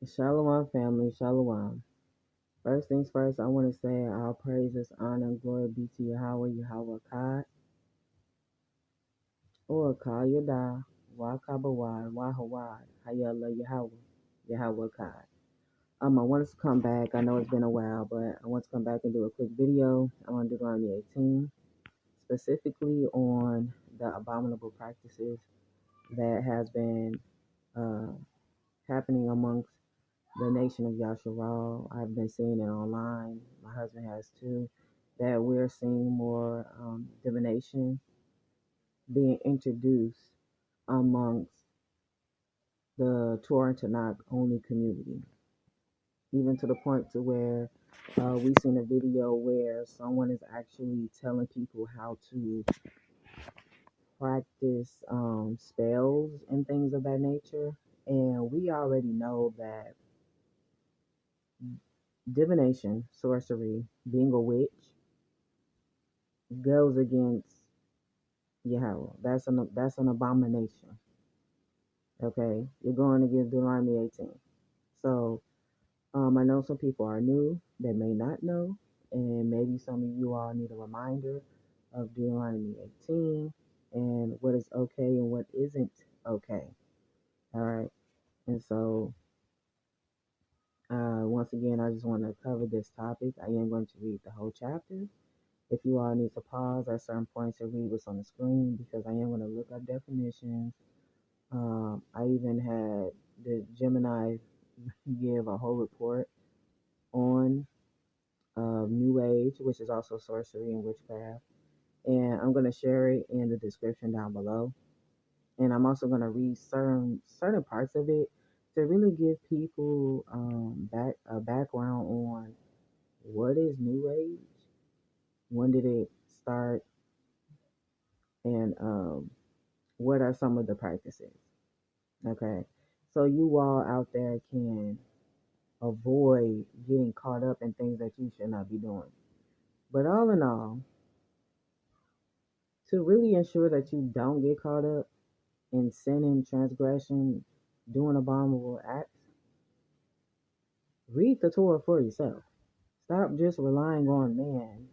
Shalawam family, Shalawam. First things first, I want to say all praises, honor, and glory be to Yahweh, Yahweh Akkad, or Akkad Yadah, Wakabawad, Wahawad, Hayallah Yahweh, Yahweh Akkad. I want us to come back. I know it's been a while, but I want to come back and do a quick video on Deuteronomy 18, specifically on the abominable practices that has been uh, happening amongst the nation of Yasharal. I've been seeing it online. My husband has too. That we're seeing more divination being introduced amongst the Torah and Tanakh only community, even to the point to where we seen a video where someone is actually telling people how to practice spells and things of that nature. And we already know that divination, sorcery, being a witch, goes against Yahweh. That's an abomination. Okay, you're going against Deuteronomy 18. So I know some people are new that may not know, and maybe some of you all need a reminder of Deuteronomy 18 and what is okay and what isn't okay. All right, and so once again, I just want to cover this topic. I am going to read the whole chapter. If you all need to pause at certain points and read what's on the screen, because I am going to look up definitions. I even had the Gemini give a whole report on New Age, which is also sorcery and witchcraft. And I'm going to share it in the description down below. And I'm also going to read certain parts of it to really give people a background on what is New Age, when did it start, and what are some of the practices. Okay, so you all out there can avoid getting caught up in things that you should not be doing. But all in all, to really ensure that you don't get caught up in sinning, transgression, doing abominable acts, read the Torah for yourself. Stop just relying on man,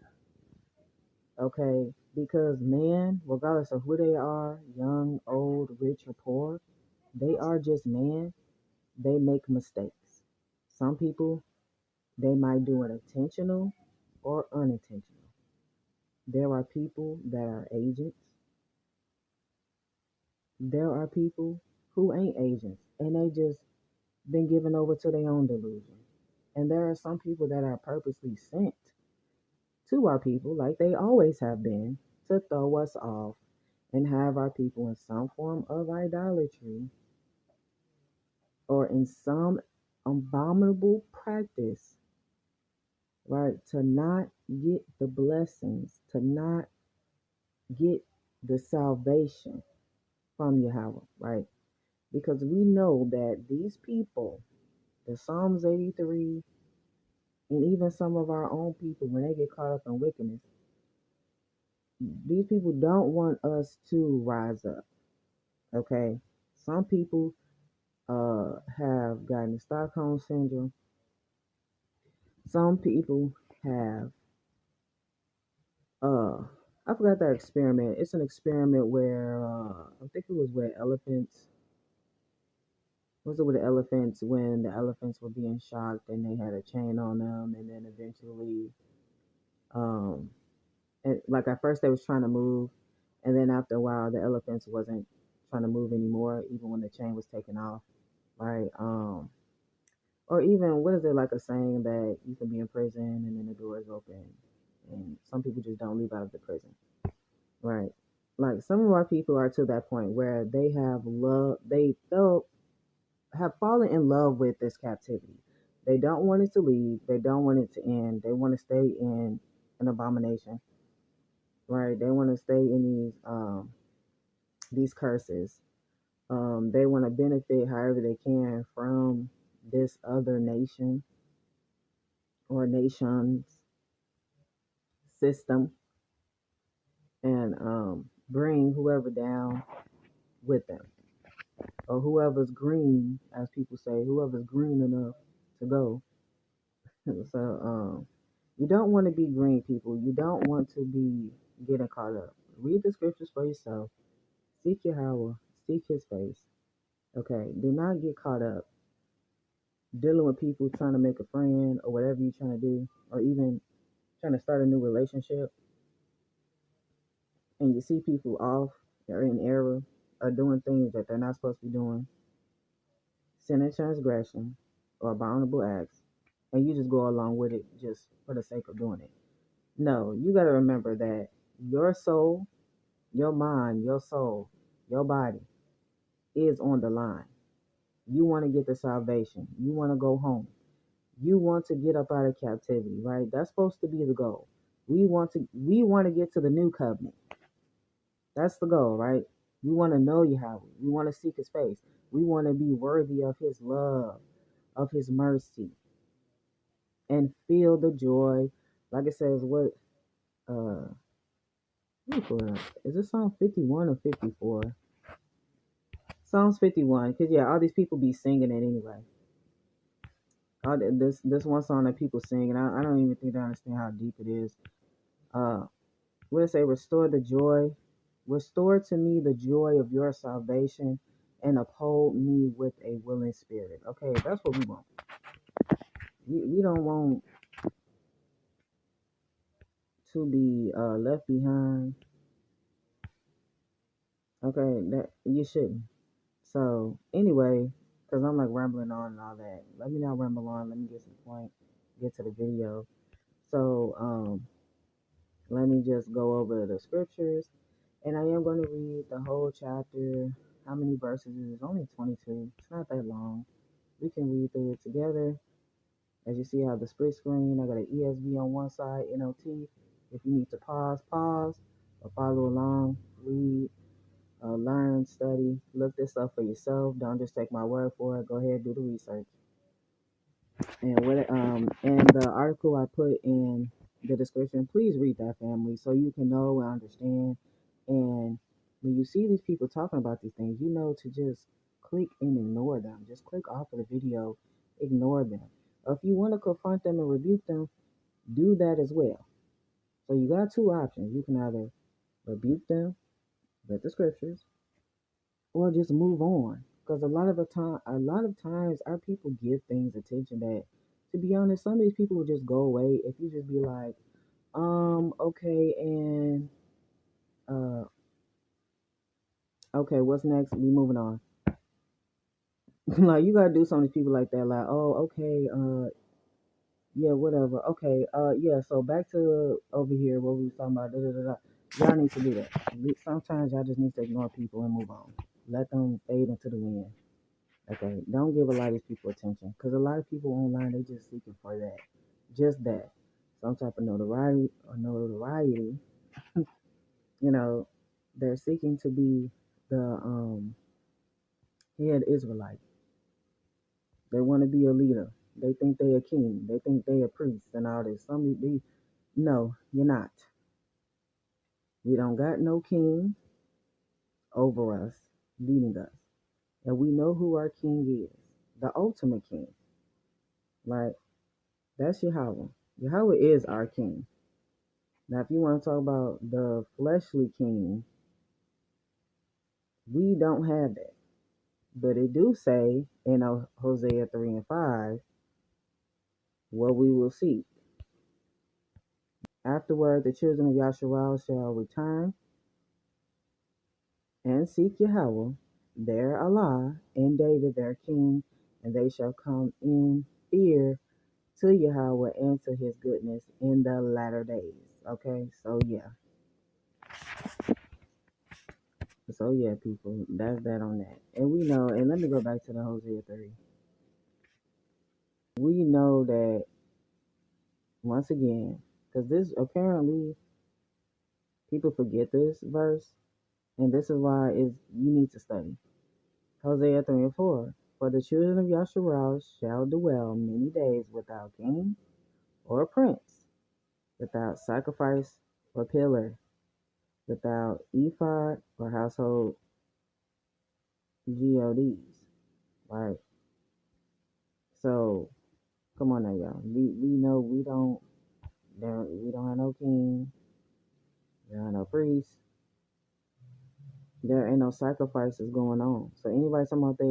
okay? Because man, regardless of who they are, young, old, rich, or poor, they are just man. They make mistakes. Some people, they might do it intentional or unintentional. There are people that are agents. There are people who ain't agents and they just been given over to their own delusion. And there are some people that are purposely sent to our people, like they always have been, to throw us off and have our people in some form of idolatry or in some abominable practice, right? To not get the blessings, to not get the salvation from Yahweh, right? Because we know that these people, the Psalms 83, and even some of our own people, when they get caught up in wickedness, these people don't want us to rise up. Okay, some people have gotten the Stockholm syndrome. Some people have uh I forgot that experiment. It's an experiment where I think it was where elephants. Was it with the elephants when the elephants were being shocked and they had a chain on them, and then eventually um and like at first they was trying to move, and then after a while the elephants wasn't trying to move anymore, even when the chain was taken off, right? Or even what is it, like a saying that you can be in prison and then the door is open, and some people just don't leave out of the prison, right? Like some of our people are to that point where they have love, they felt have fallen in love with this captivity. They don't want it to leave. They don't want it to end. They want to stay in an abomination, right? They want to stay in these curses. They want to benefit however they can from this other nation or nations system, and bring whoever down with them. or whoever's green, as people say, whoever's green enough to go. So you don't want to be green, people. You don't want to be getting caught up. Read the scriptures for yourself. Seek Yahweh. Seek His face. Okay. Do not get caught up dealing with people trying to make a friend or whatever you're trying to do, or even trying to start a new relationship, and you see people off or in error or doing things that they're not supposed to be doing, sin and transgression or abominable acts, and you just go along with it just for the sake of doing it. No, you got to remember that your soul, your mind, your soul, your body is on the line. You want to get the salvation. You want to go home. You want to get up out of captivity, right? That's supposed to be the goal. We want to get to the new covenant. That's the goal, right? We want to know Yahweh. We want to seek His face. We want to be worthy of His love, of His mercy, and feel the joy. Like it says, what? Uh, let me pull it up. Is it Psalm 51 or 54? Psalms 51, because yeah, all these people be singing it anyway. This one song that people sing, and I don't even think they understand how deep it is. What it say? Restore to me the joy of your salvation, and uphold me with a willing spirit. Okay, that's what we want. We don't want to be left behind. Okay, that you shouldn't. So anyway, because I'm like rambling on and all that. Let me not ramble on. Let me get to the point. Get to the video. So let me just go over the scriptures, and I am going to read the whole chapter. How many verses is it? It's only 22. It's not that long. We can read through it together. As you see, I have the split screen. I got an ESV on one side, NLT. If you need to pause, pause, or follow along, read, learn, study, look this up for yourself. Don't just take my word for it. Go ahead, do the research. And the article I put in the description, please read that, family, so you can know and understand. And when you see these people talking about these things, you know to just click and ignore them. Just click off of the video, ignore them. If you want to confront them and rebuke them, do that as well. So you got two options. You can either rebuke them with the scriptures, or just move on. Because a lot of times, our people give things attention that, to be honest, some of these people will just go away if you just be like, okay, and okay, what's next? We moving on. Like you gotta do some of these people like that, like, oh, okay, yeah, whatever, okay, yeah. So back to over here, what we was talking about. Da, da, da, da. Y'all need to do that. Sometimes y'all just need to ignore people and move on. Let them fade into the wind. Okay, don't give a lot of these people attention, because a lot of people online, they just seeking for that, just that, some type of notoriety. You know, they're seeking to be the head Israelite. They want to be a leader. They think they a king. They think they a priest and all this. No, you're not. We don't got no king over us, leading us, and we know who our king is, the ultimate king. Like, that's Yahweh. Yahweh is our king. Now, if you want to talk about the fleshly king, we don't have that. But it do say in Hosea 3 and 5 what we will see. Afterward, the children of Yasharal shall return and seek Yahweh, their Allah, and David, their king, and they shall come in fear to Yahweh and to his goodness in the latter days. Okay, so yeah. So yeah, people, that's that on that. And we know, and let me go back to the Hosea 3. We know that, once again, because this apparently people forget this verse, and this is why is you need to study. Hosea 3 and 4. For the children of Yasharal shall dwell many days without king or prince, without sacrifice or pillar, without ephod or household GODs, right? So come on now, y'all. We know we don't have no king, there are no priests, there ain't no sacrifices going on. So anybody talking about they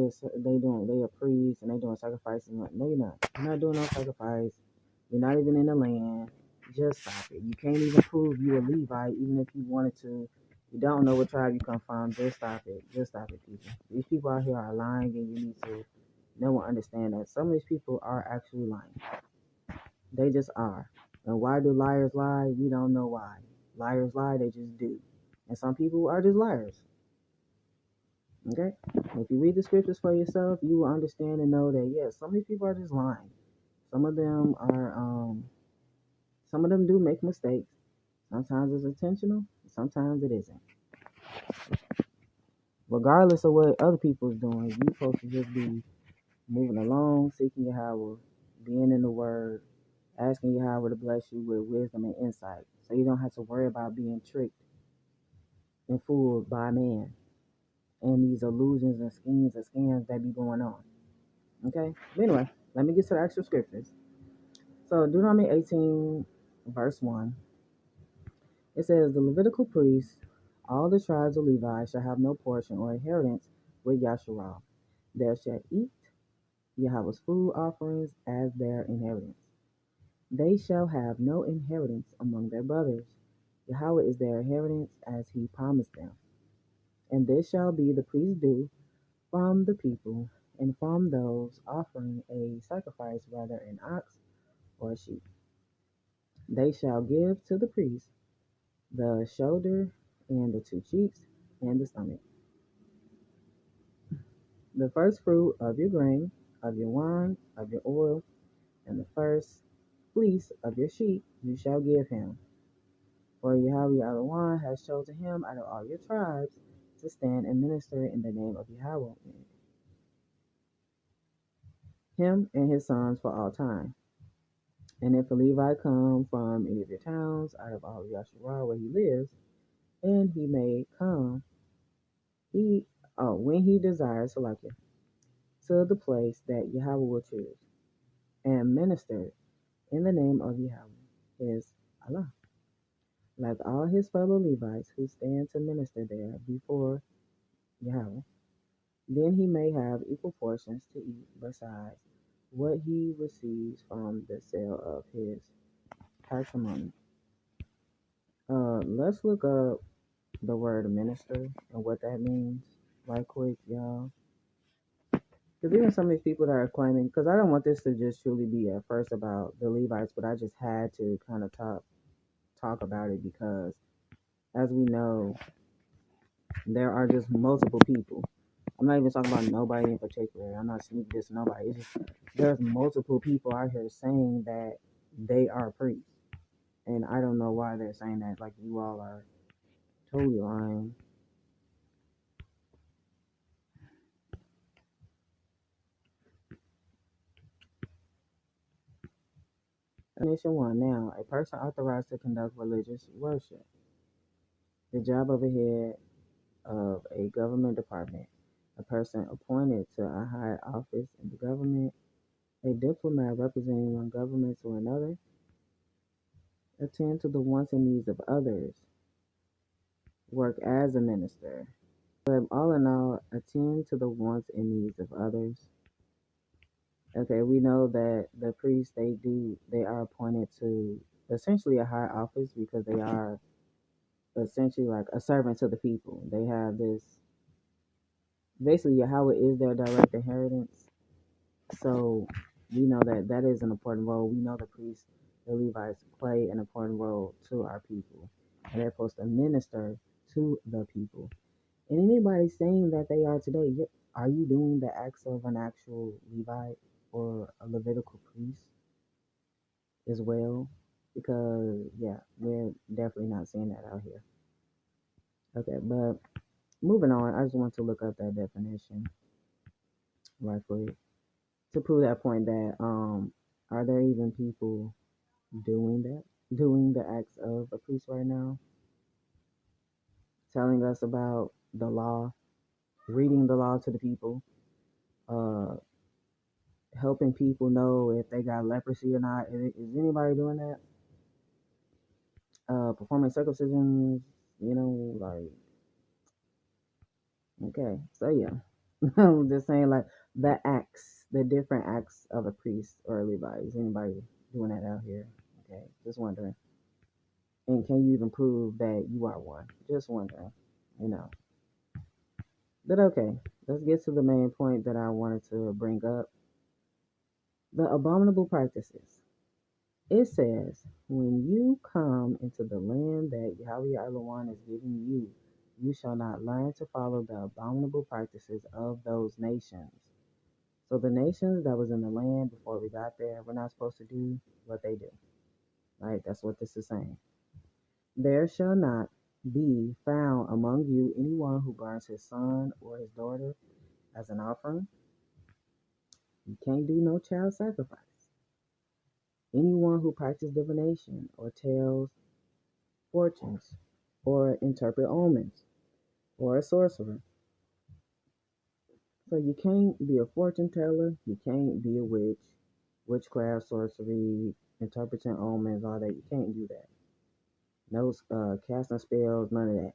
a priest and they doing sacrifices, no, you're not. You're not doing no sacrifice. You're not even in the land. Just stop it. You can't even prove you a Levite, even if you wanted to. You don't know what tribe you come from. Just stop it. Just stop it, people. These people out here are lying, and you need to no one understand that. Some of these people are actually lying. They just are. And why do liars lie? We don't know why. Liars lie, they just do. And some people are just liars. Okay? If you read the scriptures for yourself, you will understand and know that yes, some of these people are just lying. Some of them are some of them do make mistakes. Sometimes it's intentional, sometimes it isn't. Regardless of what other people's doing, you supposed to just be moving along, seeking Yahweh, being in the word, asking Yahweh to bless you with wisdom and insight. So you don't have to worry about being tricked and fooled by man and these illusions and schemes and scams that be going on. Okay? But anyway, let me get to the actual scriptures. So Deuteronomy 18, verse 1, it says, the Levitical priests, all the tribes of Levi, shall have no portion or inheritance with Yasharah. They shall eat Yahweh's food offerings as their inheritance. They shall have no inheritance among their brothers. Yahweh is their inheritance as he promised them. And this shall be the priest's due from the people and from those offering a sacrifice, whether an ox or a sheep. They shall give to the priest the shoulder and the two cheeks and the stomach. The first fruit of your grain, of your wine, of your oil, and the first fleece of your sheep you shall give him. For Yahweh Elohim has chosen him out of all your tribes to stand and minister in the name of Yahweh, him and his sons for all time. And if a Levite come from any of your towns out of all of Yasharah where he lives, and he may come, when he desires to like it, to the place that Yahweh will choose, and minister in the name of Yahweh, his Allah, like all his fellow Levites who stand to minister there before Yahweh. Then he may have equal portions to eat besides what he receives from the sale of his patrimony. Let's look up the word minister and what that means right quick, y'all. Because even some of these people that are claiming, because I don't want this to just truly be at first about the Levites, but I just had to kind of talk about it because, as we know, there are just multiple people. I'm not even talking about nobody in particular. I'm not speaking this nobody. It's just there's multiple people out here saying that they are priests, and I don't know why they're saying that. Like you all are totally lying. Definition 1. Now, a person authorized to conduct religious worship. The job of a head of a government department. A person appointed to a high office in the government. A diplomat representing one government to another. Attend to the wants and needs of others. Work as a minister. But all in all, attend to the wants and needs of others. Okay, we know that the priests they are appointed to essentially a high office because they are essentially like a servant to the people. They have this basically Yahweh is their direct inheritance. So we know that that is an important role. We know the priests, the Levites play an important role to our people. And they're supposed to minister to the people. And anybody saying that they are today, are you doing the acts of an actual Levite or a Levitical priest as well? Because, yeah, we're definitely not seeing that out here. Okay, but moving on, I just want to look up that definition right quick to prove that point that are there even people doing the acts of a priest right now, telling us about the law reading the law to the people, uh, helping people know if they got leprosy or not. Is anybody doing that? Performing circumcisions, like, okay. So yeah, I'm just saying, like, the different acts of a priest or a Levite. Is anybody doing that out here? Okay, just wondering. And can you even prove that you are one? Just wondering, you know. But okay, let's get to the main point that I wanted to bring up. The abominable practices. It says, when you come into the land that Yahweh Elohim is giving you, you shall not learn to follow the abominable practices of those nations. So the nations that was in the land before we got there, we're not supposed to do what they do. Right? That's what this is saying. There shall not be found among you anyone who burns his son or his daughter as an offering. You can't do no child sacrifice. Anyone who practices divination or tells fortunes or interpret omens or a sorcerer. So you can't be a fortune teller, you can't be a witch, witchcraft, sorcery, interpreting omens, all that. You can't do that. No casting spells, none of that.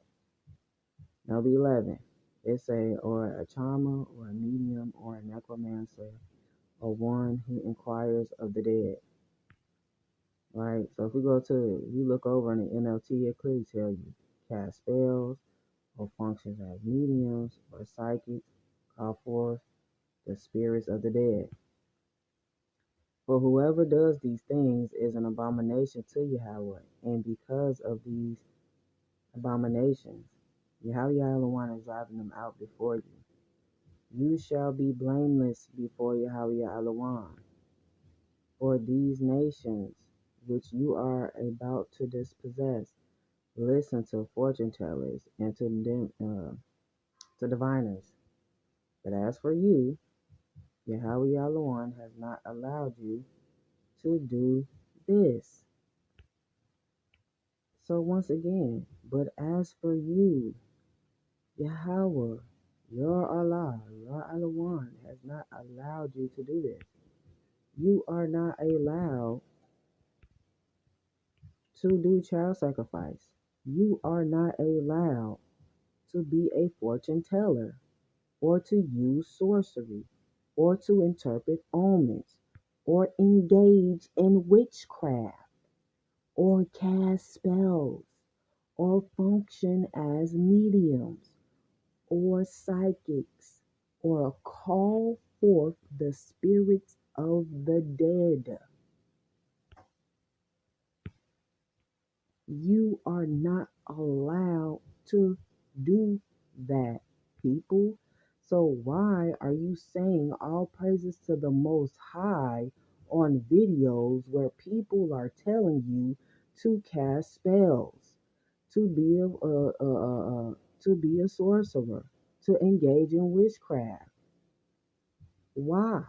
Number 11, it say, or a charmer or a medium or a necromancer or one who inquires of the dead. Right? So if you look over in the NLT, it clearly tells you cast spells or functions as mediums or psychics, call forth the spirits of the dead. For whoever does these things is an abomination to Yahweh, and because of these abominations, Yahweh Elohim is driving them out before you. You shall be blameless before Yahweh Elohim. For these nations which you are about to dispossess, listen to fortune tellers and to diviners. But as for you, Yahweh Elohim has not allowed you to do this. So once again, but as for you, Yahweh, your Allah, your Elohim has not allowed you to do this. You are not allowed to do child sacrifice. You are not allowed to be a fortune teller or to use sorcery or to interpret omens or engage in witchcraft or cast spells or function as mediums or psychics or call forth the spirits of the dead. You are not allowed to do that, people. So why are you saying all praises to the Most High on videos where people are telling you to cast spells, to be to be a sorcerer, to engage in witchcraft? Why?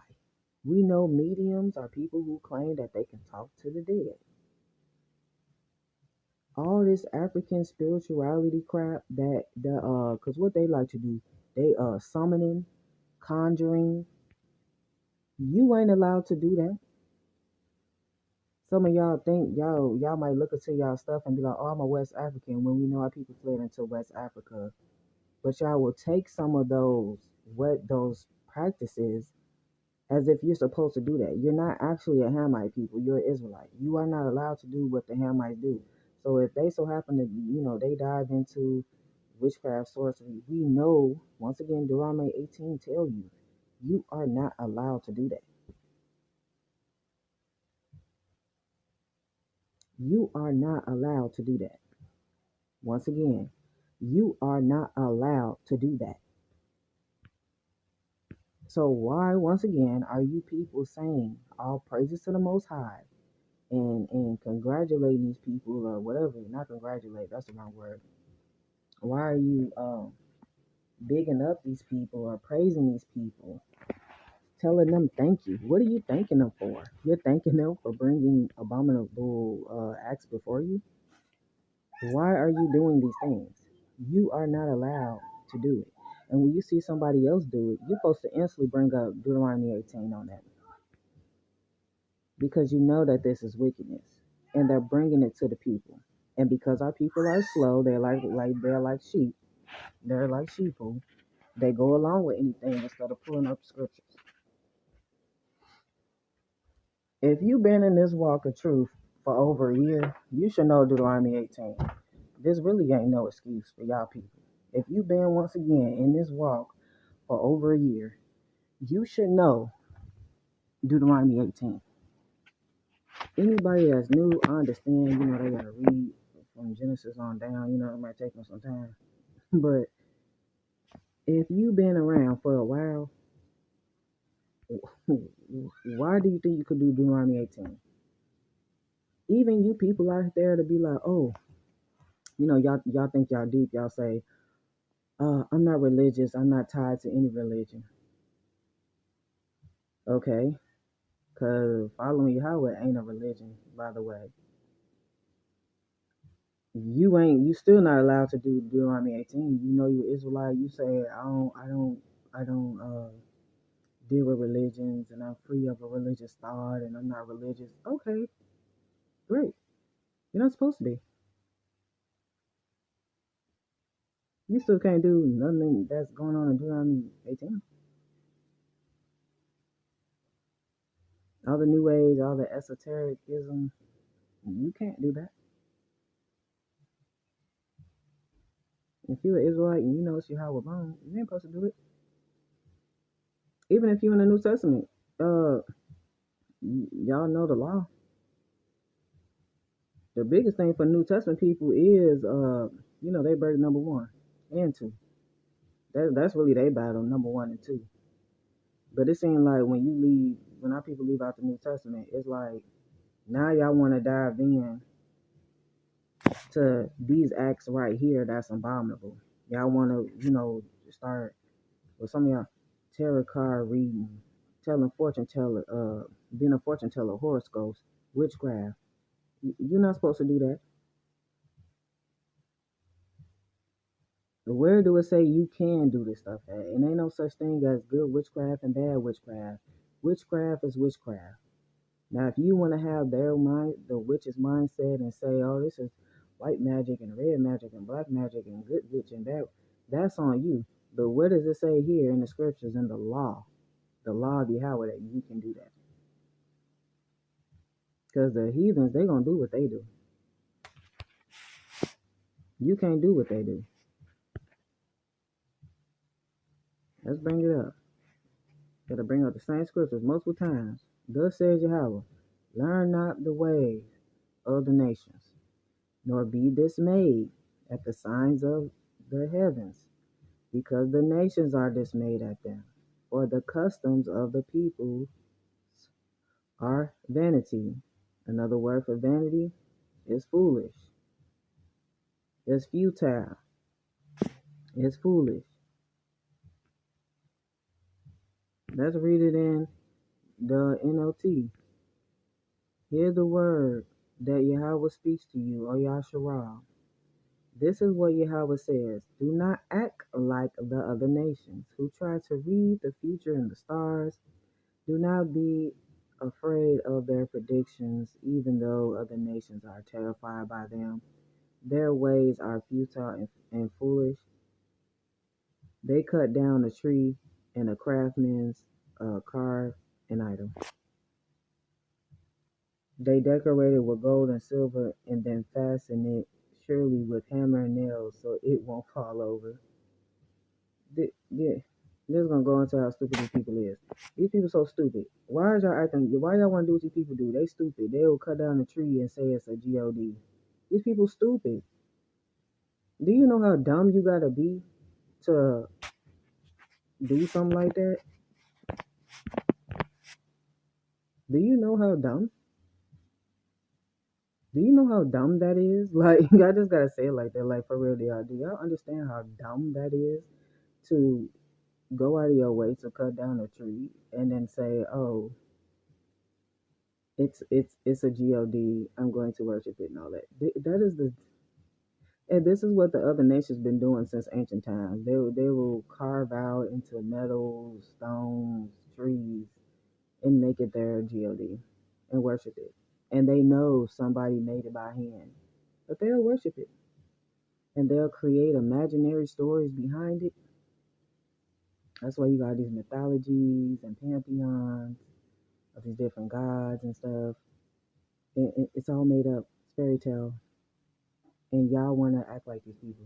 We know mediums are people who claim that they can talk to the dead. All this African spirituality crap cause what they like to do, they summoning, conjuring. You ain't allowed to do that. Some of y'all think y'all might look into y'all stuff and be like, oh, I'm a West African, when we know our people fled into West Africa. But y'all will take some of those practices as if you're supposed to do that. You're not actually a Hamite people. You're an Israelite. You are not allowed to do what the Hamites do. So if they so happen to, they dive into witchcraft, sorcery, we know, once again, Deuteronomy 18 tell you, you are not allowed to do that. You are not allowed to do that. Once again, you are not allowed to do that. So why, once again, are you people saying all praises to the Most High and congratulating these people or whatever? Not congratulate, that's the wrong word. Why are you bigging up these people or praising these people, telling them thank you? What are you thanking them for? You're thanking them for bringing abominable acts before you? Why are you doing these things? You are not allowed to do it. And when you see somebody else do it, you're supposed to instantly bring up Deuteronomy 18 on that, because you know that this is wickedness, and they're bringing it to the people. And because our people are slow, they're like sheep. They're like sheeple. They go along with anything instead of pulling up scriptures. If you've been in this walk of truth for over a year, you should know Deuteronomy 18. This really ain't no excuse for y'all people. If you've been once again in this walk for over a year, you should know Deuteronomy 18. Anybody that's new, I understand, they gotta read from Genesis on down, it might take them some time. But if you've been around for a while, why do you think you could do Deuteronomy 18? Even you people out there to be like, oh, y'all think y'all deep. Y'all say, I'm not religious. I'm not tied to any religion. Okay, because following Yahweh ain't a religion, by the way. You still not allowed to do Deuteronomy 18. You know you're Israelite. You say, I don't deal with religions, and I'm free of a religious thought, and I'm not religious. Okay, great. You're not supposed to be. You still can't do nothing that's going on in Deuteronomy 18. All the New Age, all the esotericism, you can't do that. If you're an Israelite and you know it's Yahweh alone, you ain't supposed to do it. Even if you're in the New Testament, y'all know the law. The biggest thing for New Testament people is, they break number 1 and 2. That's really their battle, number 1 and 2. But it seems like when our people leave out the New Testament, it's like now y'all want to dive in to these acts right here that's abominable. Y'all want to, start with some of y'all tarot card reading, telling fortune teller, being a fortune teller, horoscopes, witchcraft. You're not supposed to do that. Where do it say you can do this stuff at? And ain't no such thing as good witchcraft and bad witchcraft. Witchcraft is witchcraft. Now, if you want to have the witch's mindset, and say, "Oh, this is white magic and red magic and black magic and good witch and bad," that's on you. But where does it say here in the scriptures, in the law of Yahweh, that you can do that? Because the heathens, they gonna do what they do. You can't do what they do. Let's bring it up. Gotta bring up the same scriptures multiple times. Thus says Yahweh, learn not the ways of the nations, nor be dismayed at the signs of the heavens, because the nations are dismayed at them. For the customs of the people are vanity. Another word for vanity is foolish. It's futile. It's foolish. Let's read it in the NLT. Hear the word that Yahweh speaks to you, O Yasharal. This is what Yahweh says. Do not act like the other nations who try to read the future in the stars. Do not be afraid of their predictions, even though other nations are terrified by them. Their ways are futile and foolish. They cut down a tree, and a craftsman's carve an idol. They decorate it with gold and silver, and then fasten it surely with hammer and nails so it won't fall over. Yeah, this is gonna go into how stupid these people is. These people so stupid. Why y'all want to do what these people do? They stupid. They will cut down a tree and say it's a God. These people stupid. Do you know how dumb you gotta be to do something like that? Do you know how dumb? Do you know how dumb that is? Like, I just gotta say it like that. Like, for real, do y'all understand how dumb that is? To go out of your way to cut down a tree and then say, "Oh, it's a God. I'm going to worship it," and all that. That is And this is what the other nations been doing since ancient times. They will carve out into metals, stones, trees, and make it their god and worship it. And they know somebody made it by hand, but they'll worship it, and they'll create imaginary stories behind it. That's why you got these mythologies and pantheons of these different gods and stuff. It's all made up. It's fairy tale. And y'all want to act like these people.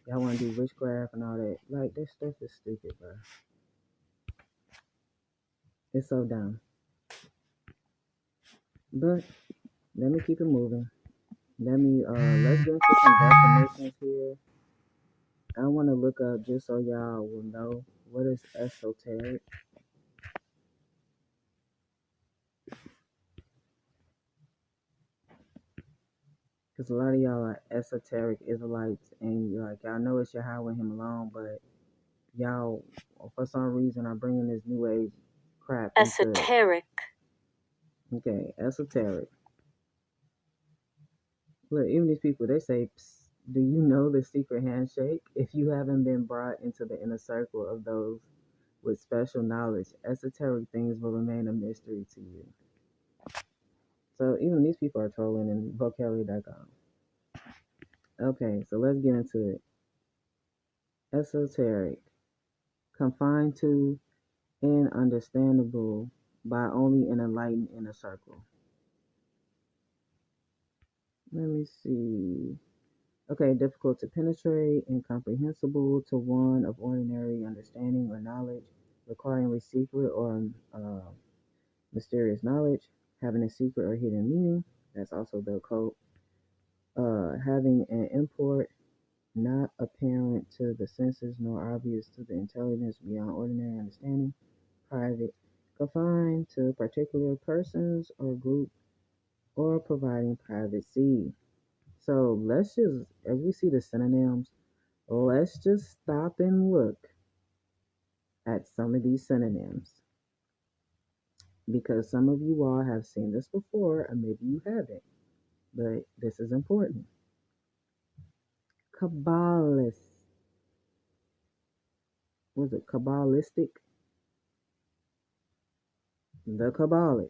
Y'all want to do witchcraft and all that. Like, this stuff is stupid, bro. It's so dumb. But let me keep it moving. Let's get into some definitions here. I want to look up just so y'all will know what is esoteric. Because a lot of y'all are esoteric Israelites, and you're like, y'all know it's Yahawah him alone, but y'all, for some reason, are bringing this new age crap into it. Esoteric. Okay, esoteric. Look, even these people, they say, "Psst, do you know the secret handshake? If you haven't been brought into the inner circle of those with special knowledge, esoteric things will remain a mystery to you." So even these people are trolling in vocabulary.com. Okay, so let's get into it. Esoteric, confined to and understandable by only an enlightened inner circle. Let me see. Okay, difficult to penetrate, incomprehensible to one of ordinary understanding or knowledge, requiring a secret or mysterious knowledge, having a secret or hidden meaning. That's also the occult. Having an import not apparent to the senses nor obvious to the intelligence beyond ordinary understanding. Private, confined to particular persons or group, or providing privacy. So let's just, as we see the synonyms, let's just stop and look at some of these synonyms, because some of you all have seen this before, and maybe you haven't, but this is important. Kabbalist. Was it Kabbalistic? The Kabbalist,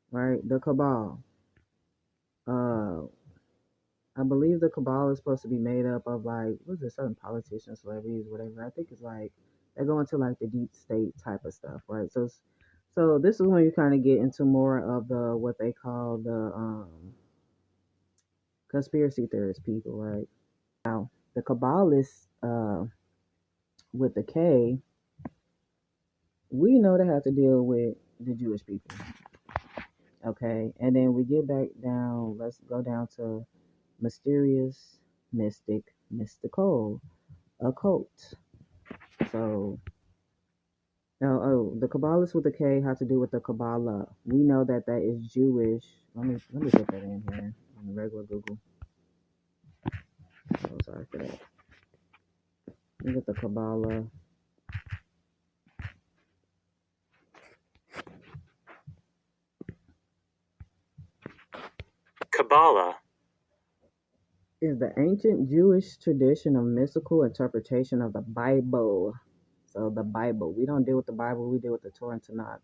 right? The Kabbal. I believe the Cabal is supposed to be made up of, like, what's it, certain politicians, celebrities, whatever. I think it's like they go into like the deep state type of stuff, right? So this is when you kind of get into more of the what they call the conspiracy theorist people, right? Now the Kabbalists with the K, we know they have to deal with the Jewish people, okay? And then we get back down. Let's go down to mysterious, mystic, mystical, occult. So, the Kabbalists with the K have to do with the Kabbalah. We know that that is Jewish. Let me put that in here on the regular Google. Oh, sorry for that. Let me get the Kabbalah. Kabbalah Is the ancient Jewish tradition of mystical interpretation of the Bible. So the Bible. We don't deal with the Bible. We deal with the Torah and Tanakh.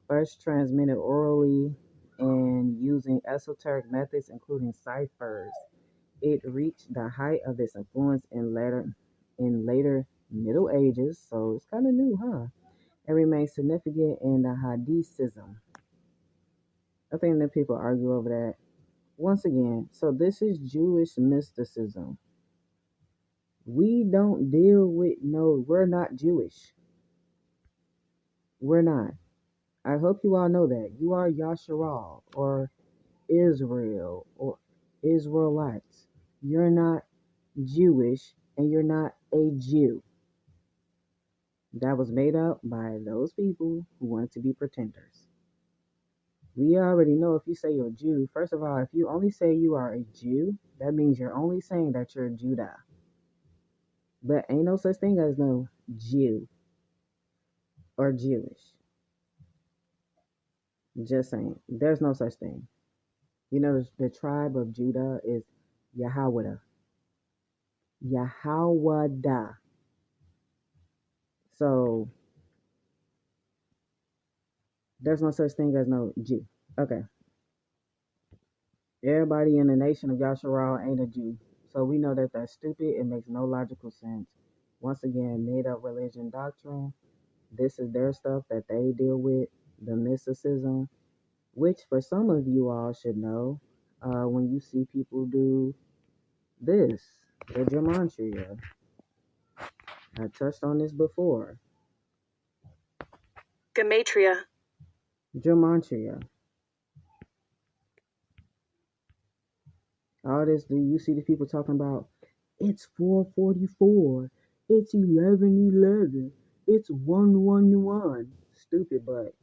First transmitted orally and using esoteric methods, including ciphers. It reached the height of its influence in later Middle Ages, so it's kind of new, huh? It remains significant in the Hasidism. I think that people argue over that. Once again, so this is Jewish mysticism. We don't deal with, no, we're not Jewish. We're not. I hope you all know that. You are Yasharal or Israel or Israelites. You're not Jewish and you're not a Jew. That was made up by those people who wanted to be pretenders. We already know if you say you're a Jew, first of all, if you only say you are a Jew, that means you're only saying that you're Judah. But ain't no such thing as no Jew or Jewish. Just saying. There's no such thing. You know, the tribe of Judah is Yahawah. YAHAWAH. So there's no such thing as no Jew. Okay. Everybody in the nation of Yasharal ain't a Jew. So we know that that's stupid. It makes no logical sense. Once again, made up religion doctrine. This is their stuff that they deal with, the mysticism, which for some of you all should know when you see people do this, the gematria. I touched on this before. Gematria. Gematria. All this, do you see the people talking about it's 444, it's 1111, it's 111. Stupid, but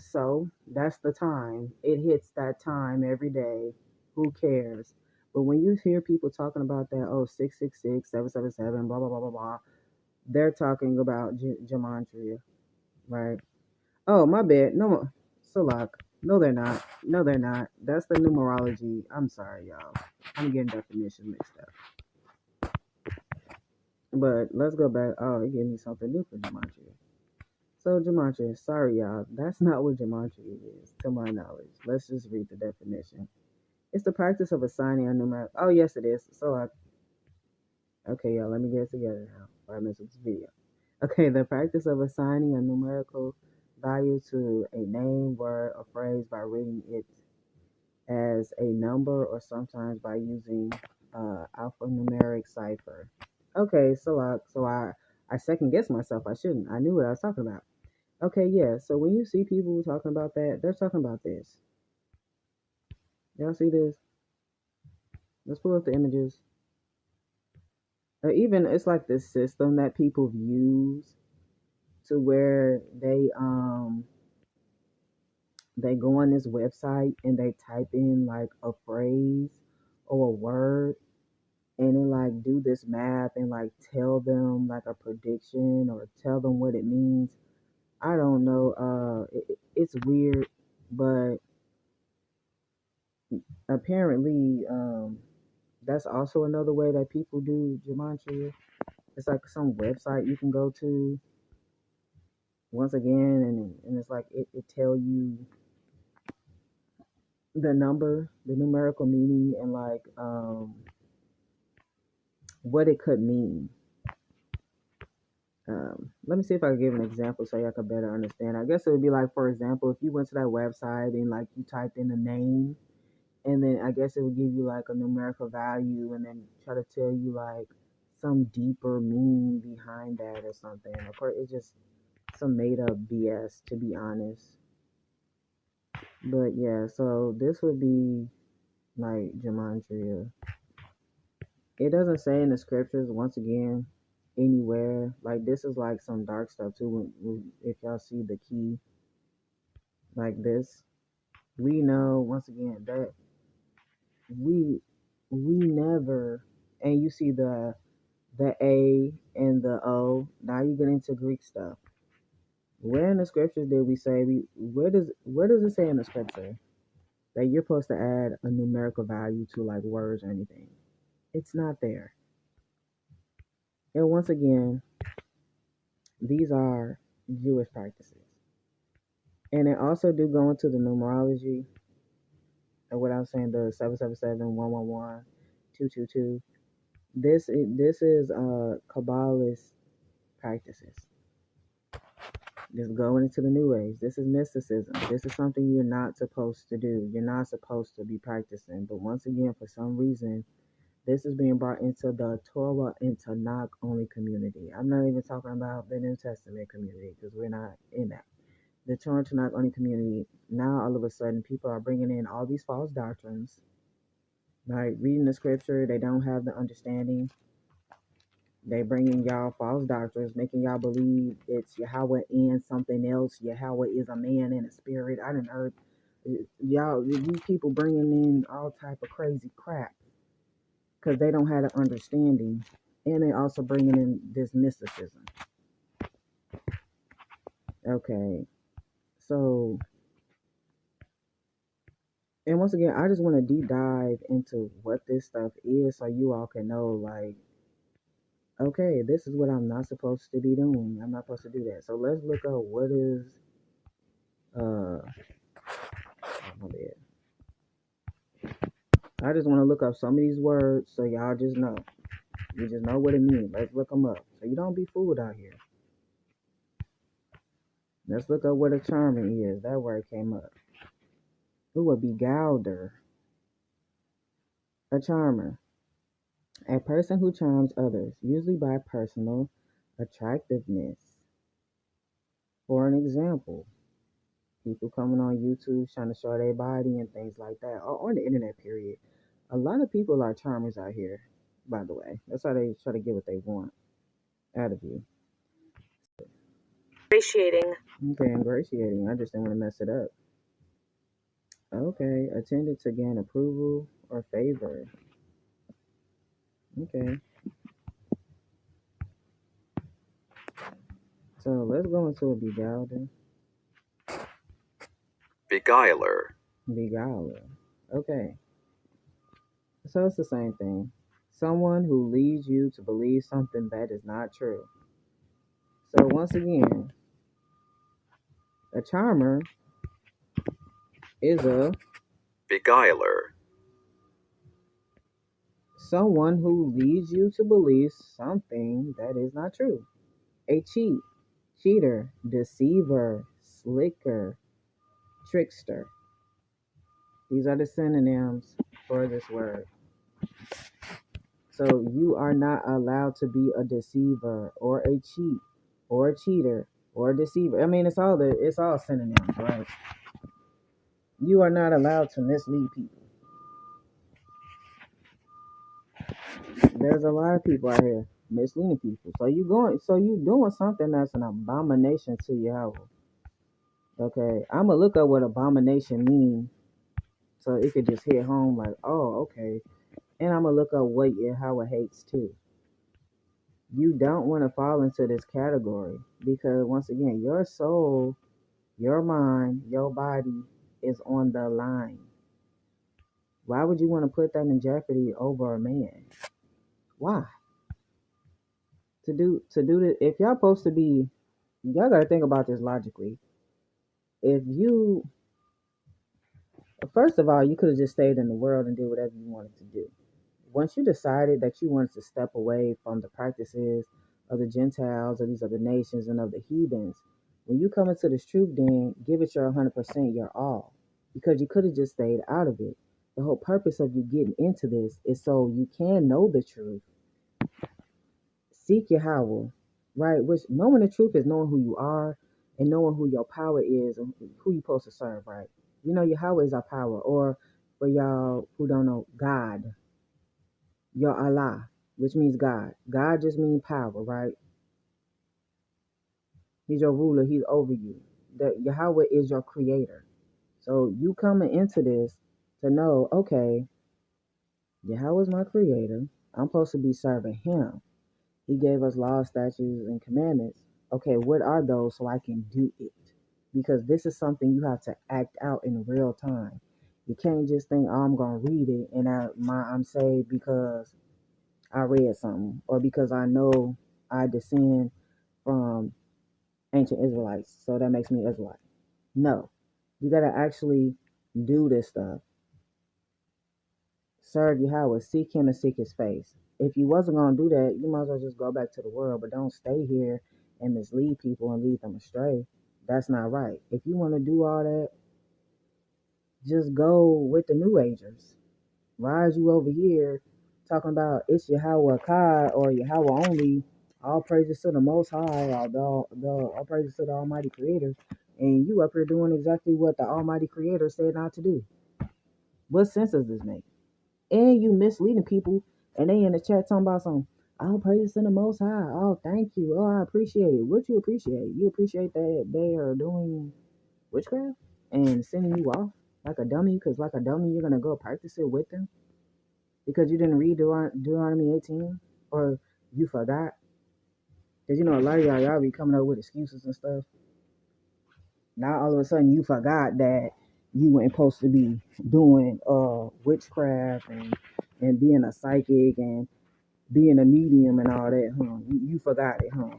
so that's the time. It hits that time every day. Who cares? But when you hear people talking about that, oh, 666, 777, blah, blah, blah, blah, blah, they're talking about gematria, right? Oh, my bad. No, Salak. No, they're not. No, they're not. That's the numerology. I'm sorry, y'all. I'm getting definitions mixed up. But let's go back. Oh, it gave me something new for gematria. So gematria, sorry, y'all. That's not what gematria is, to my knowledge. Let's just read the definition. It's the practice of assigning a numeric. Oh, yes, it is. Okay, y'all. Let me get it together now. 5 minutes of this video. Okay, the practice of assigning a numerical value to a name, word, or phrase by reading it as a number or sometimes by using alphanumeric cipher. Okay, so I second guessed myself. I shouldn't. I knew what I was talking about. Okay, yeah. So when you see people talking about that, they're talking about this. Y'all see this? Let's pull up the images. Or even it's like this system that people use to where they go on this website and they type in like a phrase or a word and then like do this math and like tell them like a prediction or tell them what it means. I don't know. It's weird, but apparently that's also another way that people do gematria. It's like some website you can go to once again, and it's like it tell you the number, the numerical meaning, and like what it could mean. Let me see if I can give an example so y'all can better understand. I guess it would be like, for example, if you went to that website and like you typed in a name, and then I guess it would give you like a numerical value, and then try to tell you like some deeper meaning behind that or something. Of course, it's just some made up BS, to be honest. But yeah, so this would be like gematria. It doesn't say in the scriptures, once again, anywhere. Like this is like some dark stuff too. If y'all see the key like this, we know once again that we never. And you see the A and the O. Now you get into Greek stuff. Where in the scriptures did we say where does it say in the scripture that you're supposed to add a numerical value to like words or anything? It's not there. And once again, these are Jewish practices. And they also do go into the numerology of what I was saying, the 777, 111, 222. This is Kabbalist practices. Just going into the New Age. This is mysticism. This is something you're not supposed to do. You're not supposed to be practicing. But once again, for some reason, this is being brought into the Torah and Tanakh only community. I'm not even talking about the New Testament community because we're not in that. The Torah and Tanakh only community, now all of a sudden people are bringing in all these false doctrines. Like reading the scripture, they don't have the understanding. They bringing y'all false doctrines, making y'all believe it's Yahweh and something else. Yahweh is a man and a spirit. I didn't heard y'all. These people bringing in all type of crazy crap because they don't have the understanding, and they also bringing in this mysticism. Okay, so and once again, I just want to deep dive into what this stuff is so you all can know, like, okay, this is what I'm not supposed to be doing. I'm not supposed to do that. So let's look up what is oh, my bad. I just want to look up some of these words so y'all just know. You just know what it means. Let's look them up. So you don't be fooled out here. Let's look up what a charmer is. That word came up. Who a beguiler? A charmer. A person who charms others, usually by personal attractiveness. For an example, people coming on YouTube trying to show their body and things like that, or on the internet, period. A lot of people are charmers out here, by the way. That's how they try to get what they want out of you. Ingratiating. Okay, ingratiating. I just didn't want to mess it up. Okay, attended to gain approval or favor. Okay, so let's go into a beguiler. Beguiler. Beguiler. Okay, so it's the same thing. Someone who leads you to believe something that is not true. So once again, a charmer is a beguiler. Someone who leads you to believe something that is not true. A cheater, deceiver, slicker, trickster. These are the synonyms for this word. So you are not allowed to be a deceiver or a cheat or a cheater or a deceiver. I mean, it's all synonyms, right? You are not allowed to mislead people. There's a lot of people out here misleading people. So you doing something that's an abomination to Yahweh. Okay, I'm gonna look up what abomination means so it could just hit home like, oh, okay. And I'm gonna look up what Yahweh hates too. You don't want to fall into this category because once again, your soul, your mind, your body is on the line. Why would you want to put that in jeopardy over a man? Why? To do this, if y'all supposed to be, y'all gotta think about this logically. If you, first of all, you could have just stayed in the world and did whatever you wanted to do. Once you decided that you wanted to step away from the practices of the Gentiles, of these other nations, and of the heathens, when you come into this truth, then give it your 100%, your all, because you could have just stayed out of it. The whole purpose of you getting into this is so you can know the truth. Seek Yahweh, right? Which knowing the truth is knowing who you are and knowing who your power is and who you're supposed to serve, right? You know, Yahweh is our power, or for y'all who don't know, God, your Allah, which means God. God just means power, right? He's your ruler, he's over you. The Yahweh is your creator. So you coming into this to know, okay, Yahweh is my creator. I'm supposed to be serving him. He gave us laws, statutes, and commandments. Okay, what are those so I can do it? Because this is something you have to act out in real time. You can't just think, oh, I'm going to read it and I'm saved because I read something or because I know I descend from ancient Israelites, so that makes me Israelite. No, you got to actually do this stuff. Serve Yahweh, seek him and seek his face. If you wasn't going to do that, you might as well just go back to the world, but don't stay here and mislead people and lead them astray. That's not right. If you want to do all that, just go with the New Agers. Why is you over here talking about it's Yahweh achad or Yahweh only? All praises to the Most High, all praises to the Almighty Creator, and you up here doing exactly what the Almighty Creator said not to do. What sense does this make? And you misleading people, and they in the chat talking about some, all praises to the Most High. Oh, thank you. Oh, I appreciate it. What you appreciate? You appreciate that they are doing witchcraft and sending you off like a dummy, because like a dummy, you're going to go practice it with them because you didn't read Deuteronomy 18 or you forgot. Because you know, a lot of y'all be coming up with excuses and stuff. Now all of a sudden you forgot that you ain't supposed to be doing witchcraft and being a psychic and being a medium and all that, huh? You forgot it, huh?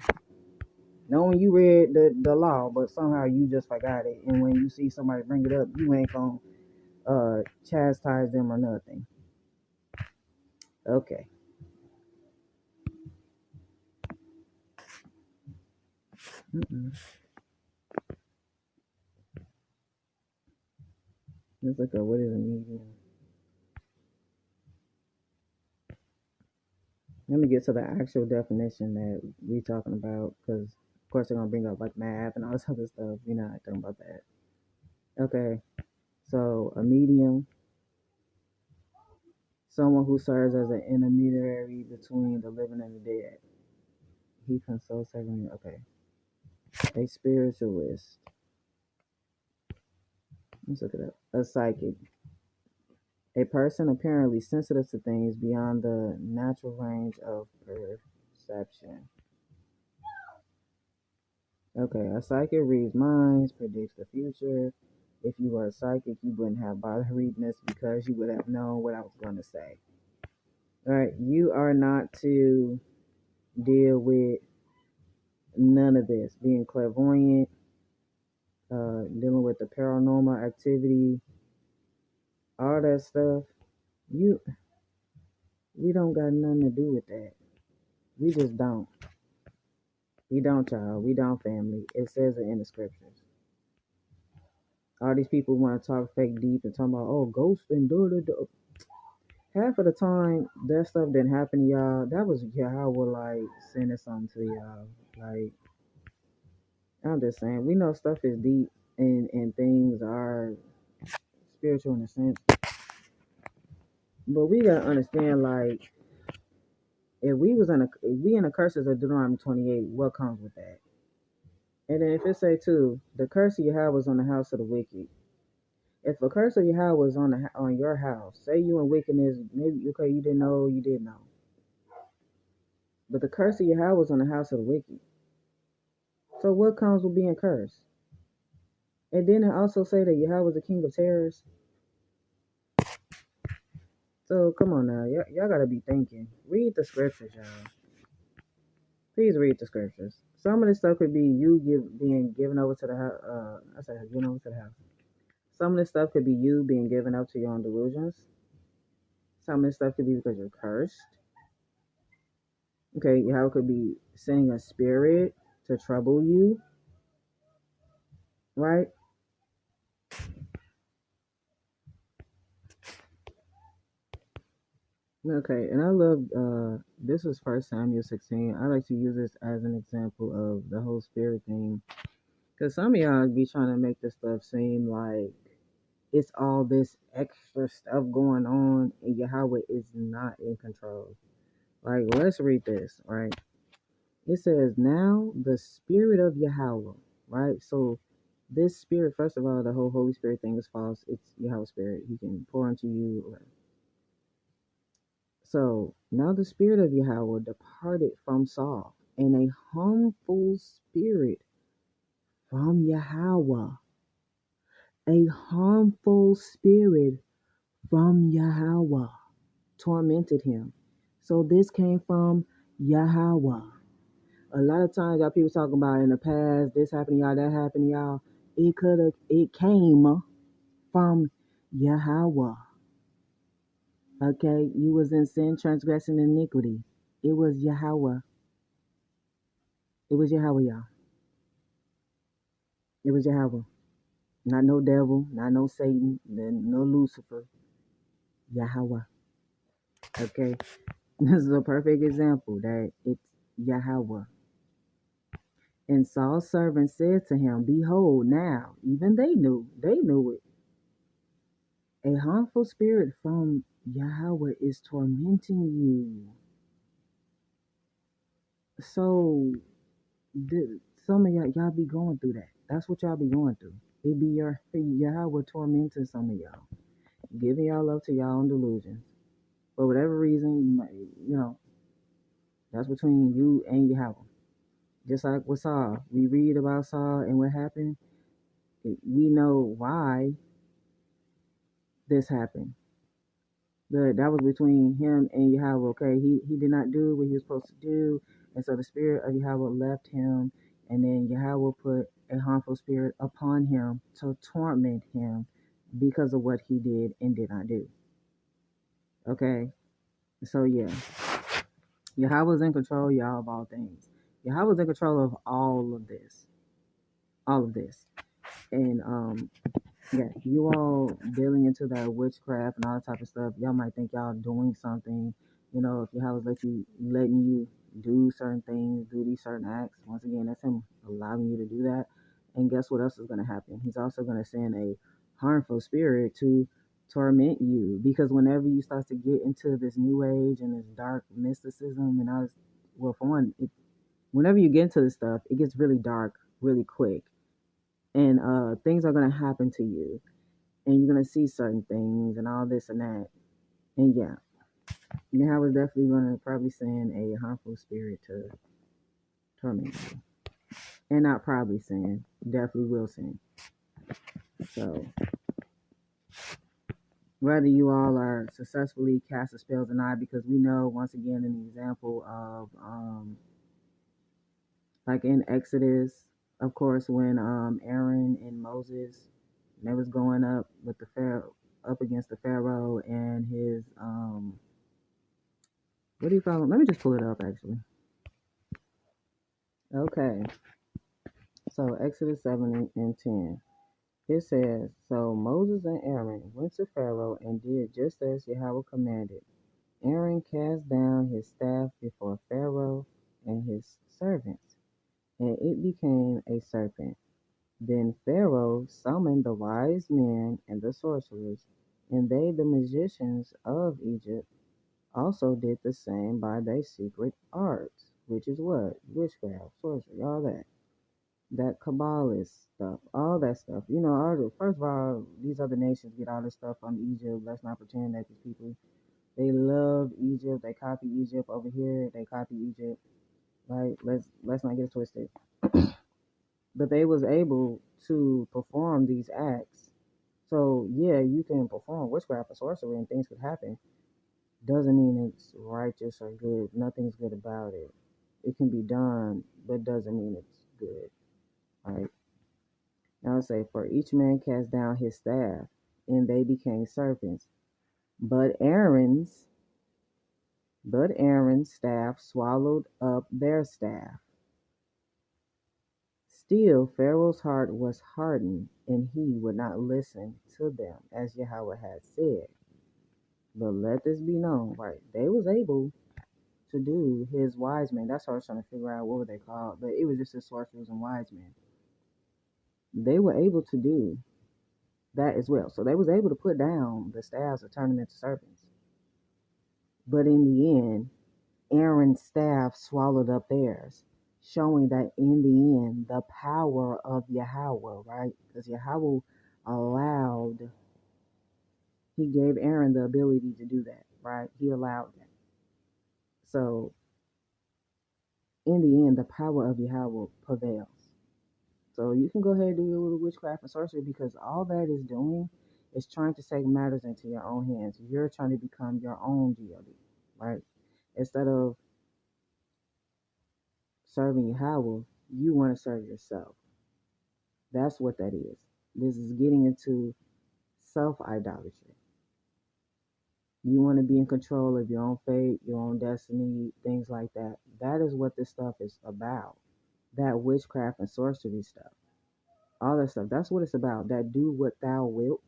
Knowing you read the law, but somehow you just forgot it. And when you see somebody bring it up, you ain't gonna chastise them or nothing. Okay. Let's look at what is a medium. Let me get to the actual definition that we talking about, because of course they're gonna bring up like math and all this other stuff. We're not talking about that. Okay. So a medium, someone who serves as an intermediary between the living and the dead. He consults everyone. Okay. A spiritualist. Let's look it up. A psychic. A person apparently sensitive to things beyond the natural range of perception. Okay, a psychic reads minds, predicts the future. If you were a psychic, you wouldn't have bothered reading this because you would have known what I was going to say. All right, you are not to deal with none of this. Being clairvoyant, dealing with the paranormal activity, all that stuff. We don't got nothing to do with that. We just don't. We don't, child. We don't, family. It says it in the scriptures. All these people want to talk fake deep and talk about, oh, ghosts and da. Half of the time, that stuff didn't happen to y'all. That was Yahweh, like, sending something to y'all. Like, I'm just saying, we know stuff is deep and things are spiritual in a sense. But we got to understand, like, if we in the curses of Deuteronomy 28, what comes with that? And then if it say, too, the curse of Yahweh was on the house of the wicked. If a curse of Yahweh was on your house, say you in wickedness, maybe, okay, you didn't know, you did know. But the curse of Yahweh was on the house of the wicked. So what comes with being cursed? And then it also say that Yahweh was the king of terrors. So come on now, y'all gotta be thinking. Read the scriptures, y'all. Please read the scriptures. Some of this stuff could be you being given over to the house. I said given over to the house. Some of this stuff could be you being given up to your own delusions. Some of this stuff could be because you're cursed. Okay, Yahweh could be sending a spirit to trouble you, right? Okay, and I love this is First Samuel 16. I like to use this as an example of the whole spirit thing, because some of y'all be trying to make this stuff seem like it's all this extra stuff going on, and Yahweh is not in control. Like, let's read this, right? It says, "Now the spirit of Yahweh," right? So this spirit, first of all, the whole Holy Spirit thing is false. It's Yahweh's spirit. He can pour into you. So now the spirit of Yahweh departed from Saul, and a harmful spirit from Yahweh, a harmful spirit from Yahweh tormented him. So this came from Yahweh. A lot of times y'all people talking about in the past, this happened to y'all, that happened to y'all. It came from Yahweh. Okay, you was in sin, transgression, iniquity. It was Yahweh. It was Yahweh, y'all. It was Yahweh. Not no devil, not no Satan, no Lucifer. Yahweh. Okay? This is a perfect example that it's Yahweh. And Saul's servant said to him, "Behold, now," even they knew it. "A harmful spirit from Yahweh is tormenting you." So, some of y'all be going through that. That's what y'all be going through. It be your Yahweh tormenting some of y'all, giving y'all up to y'all own delusions. For whatever reason, that's between you and Yahweh. Just like with Saul, we read about Saul and what happened. We know why this happened. that was between him and Yahweh. Okay, he did not do what he was supposed to do, and so the spirit of Yahweh left him, and then Yahweh put a harmful spirit upon him to torment him because of what he did and did not do. Okay, so yeah, Yahweh's in control, y'all, of all things. Yahweh's in control of all of this, and yeah, you all dealing into that witchcraft and all that type of stuff, y'all might think y'all doing something. You know, if Yahweh's letting you do certain things, do these certain acts, once again, that's him allowing you to do that. And guess what else is going to happen? He's also going to send a harmful spirit to torment you, because whenever you start to get into this new age and this dark mysticism and all this, well, for one, whenever you get into this stuff, it gets really dark really quick, and things are going to happen to you, and you're going to see certain things and all this and that. And yeah, Yahweh is definitely going to probably send a harmful spirit to torment you. And not probably send, definitely will send. So, whether you all are successfully casting spells or not, because we know, once again, an example of, like in Exodus, of course, when Aaron and Moses, they was going up with the Pharaoh, up against the Pharaoh and his, what do you call him? Let me just pull it up, actually. Okay, so Exodus 7 and 10. It says, so Moses and Aaron went to Pharaoh and did just as Yahweh commanded. Aaron cast down his staff before Pharaoh and his servants, and it became a serpent. Then Pharaoh summoned the wise men and the sorcerers, and they, the magicians of Egypt, also did the same by their secret arts, which is what? Witchcraft, sorcery, all that Kabbalist stuff, all that stuff. You know, first of all, these other nations get all this stuff from Egypt. Let's not pretend that these people, they love Egypt. They copy Egypt over here. They copy Egypt. Right? Let's not get it twisted. But they was able to perform these acts. So yeah, you can perform witchcraft or sorcery and things could happen. Doesn't mean it's righteous or good. Nothing's good about it. It can be done, but doesn't mean it's good. Right? Now say, for each man cast down his staff, and they became serpents. But Aaron's staff swallowed up their staff. Still Pharaoh's heart was hardened, and he would not listen to them, as Yahweh had said. But let this be known, right? They was able to do his wise men. That's what I was trying to figure out, what were they called? But it was just his sorcerers and wise men. They were able to do that as well. So they was able to put down the staffs and turn them into serpents. But in the end, Aaron's staff swallowed up theirs, showing that in the end, the power of Yahweh, right? Because Yahweh he gave Aaron the ability to do that, right? He allowed that. So in the end, the power of Yahweh prevails. So you can go ahead and do your little witchcraft and sorcery, because all that is doing is trying to take matters into your own hands. You're trying to become your own God, right? Instead of serving Yahweh, you want to serve yourself. That's what that is. This is getting into self-idolatry. You want to be in control of your own fate, your own destiny, things like that. That is what this stuff is about. That witchcraft and sorcery stuff. All that stuff. That's what it's about. That do what thou wilt.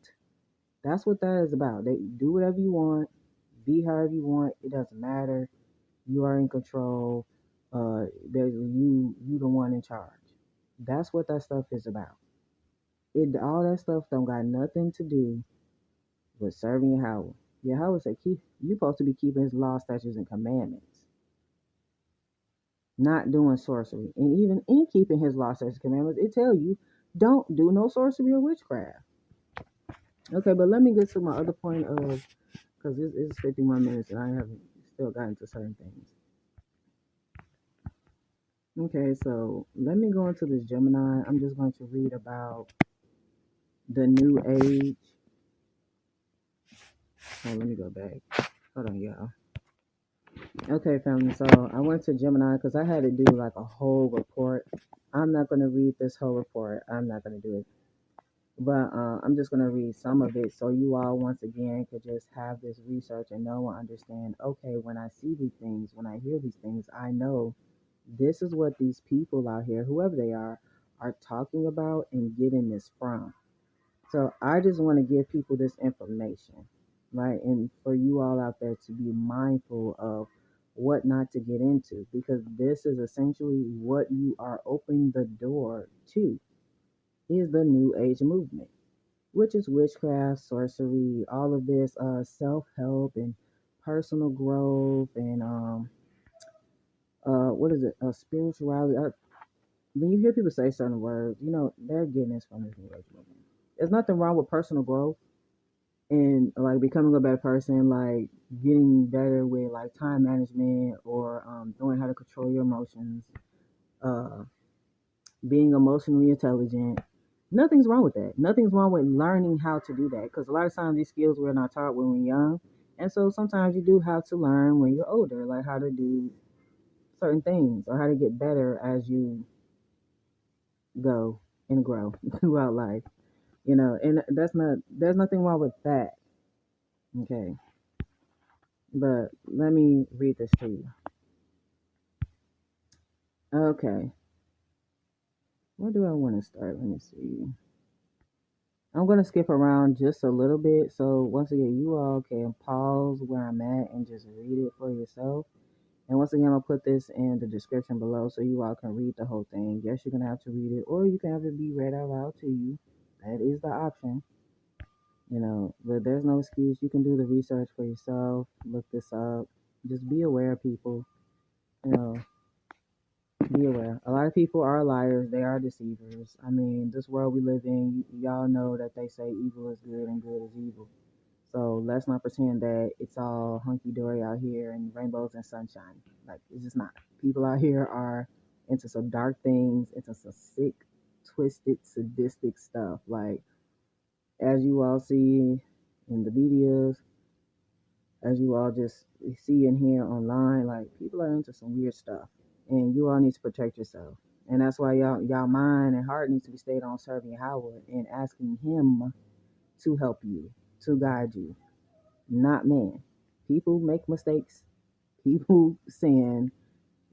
That's what that is about. They do whatever you want, be however you want. It doesn't matter. You are in control. Basically, you the one in charge. That's what that stuff is about. All that stuff don't got nothing to do with serving Yahweh. Yahweh said, you're supposed to be keeping his law, statutes, and commandments. Not doing sorcery. And even in keeping his law, statutes, and commandments, it tells you, don't do no sorcery or witchcraft. Okay, but let me get to my other point of, because it's 51 minutes and I haven't still gotten to certain things. Okay, so let me go into this Gemini. I'm just going to read about the new age. Oh, let me go back. Hold on, y'all. Okay, family. So I went to Gemini because I had to do like a whole report. I'm not going to read this whole report. I'm not going to do it. But I'm just going to read some of it so you all, once again, could just have this research and know and understand, okay, when I see these things, when I hear these things, I know this is what these people out here, whoever they are talking about and getting this from. So I just want to give people this information, right? And for you all out there to be mindful of what not to get into, because this is essentially what you are opening the door to is the New Age movement, which is witchcraft, sorcery, all of this self-help and personal growth and what is it? Spirituality. When you hear people say certain words, you know they're getting this from this New Age movement. There's nothing wrong with personal growth and like becoming a better person, like getting better with like time management or knowing how to control your emotions, uh, being emotionally intelligent. Nothing's wrong with that. Nothing's wrong with learning how to do that because a lot of times these skills we're not taught when we're young, and so sometimes you do have to learn when you're older, like how to do certain things or how to get better as you go and grow throughout life. You know, and there's nothing wrong with that. Okay, but let me read this to you. Okay, where do I want to start? Let me see. I'm going to skip around just a little bit. So, once again, you all can pause where I'm at and just read it for yourself. And once again, I'll put this in the description below so you all can read the whole thing. Yes, you're going to have to read it, or you can have it be read out loud to you. That is the option, you know. But there's no excuse. You can do the research for yourself, look this up. Just be aware, people. You know, be aware. A lot of people are liars. They are deceivers. I mean, this world we live in, y'all know that they say evil is good and good is evil. So let's not pretend that it's all hunky dory out here and rainbows and sunshine. Like, it's just not. People out here are into some dark things, into some sick, twisted, sadistic stuff. Like, as you all see in the videos, as you all just see and hear online, like people are into some weird stuff, and you all need to protect yourself. And that's why y'all mind and heart needs to be stayed on serving Yahweh and asking Him to help you, to guide you, not man. People make mistakes. People sin.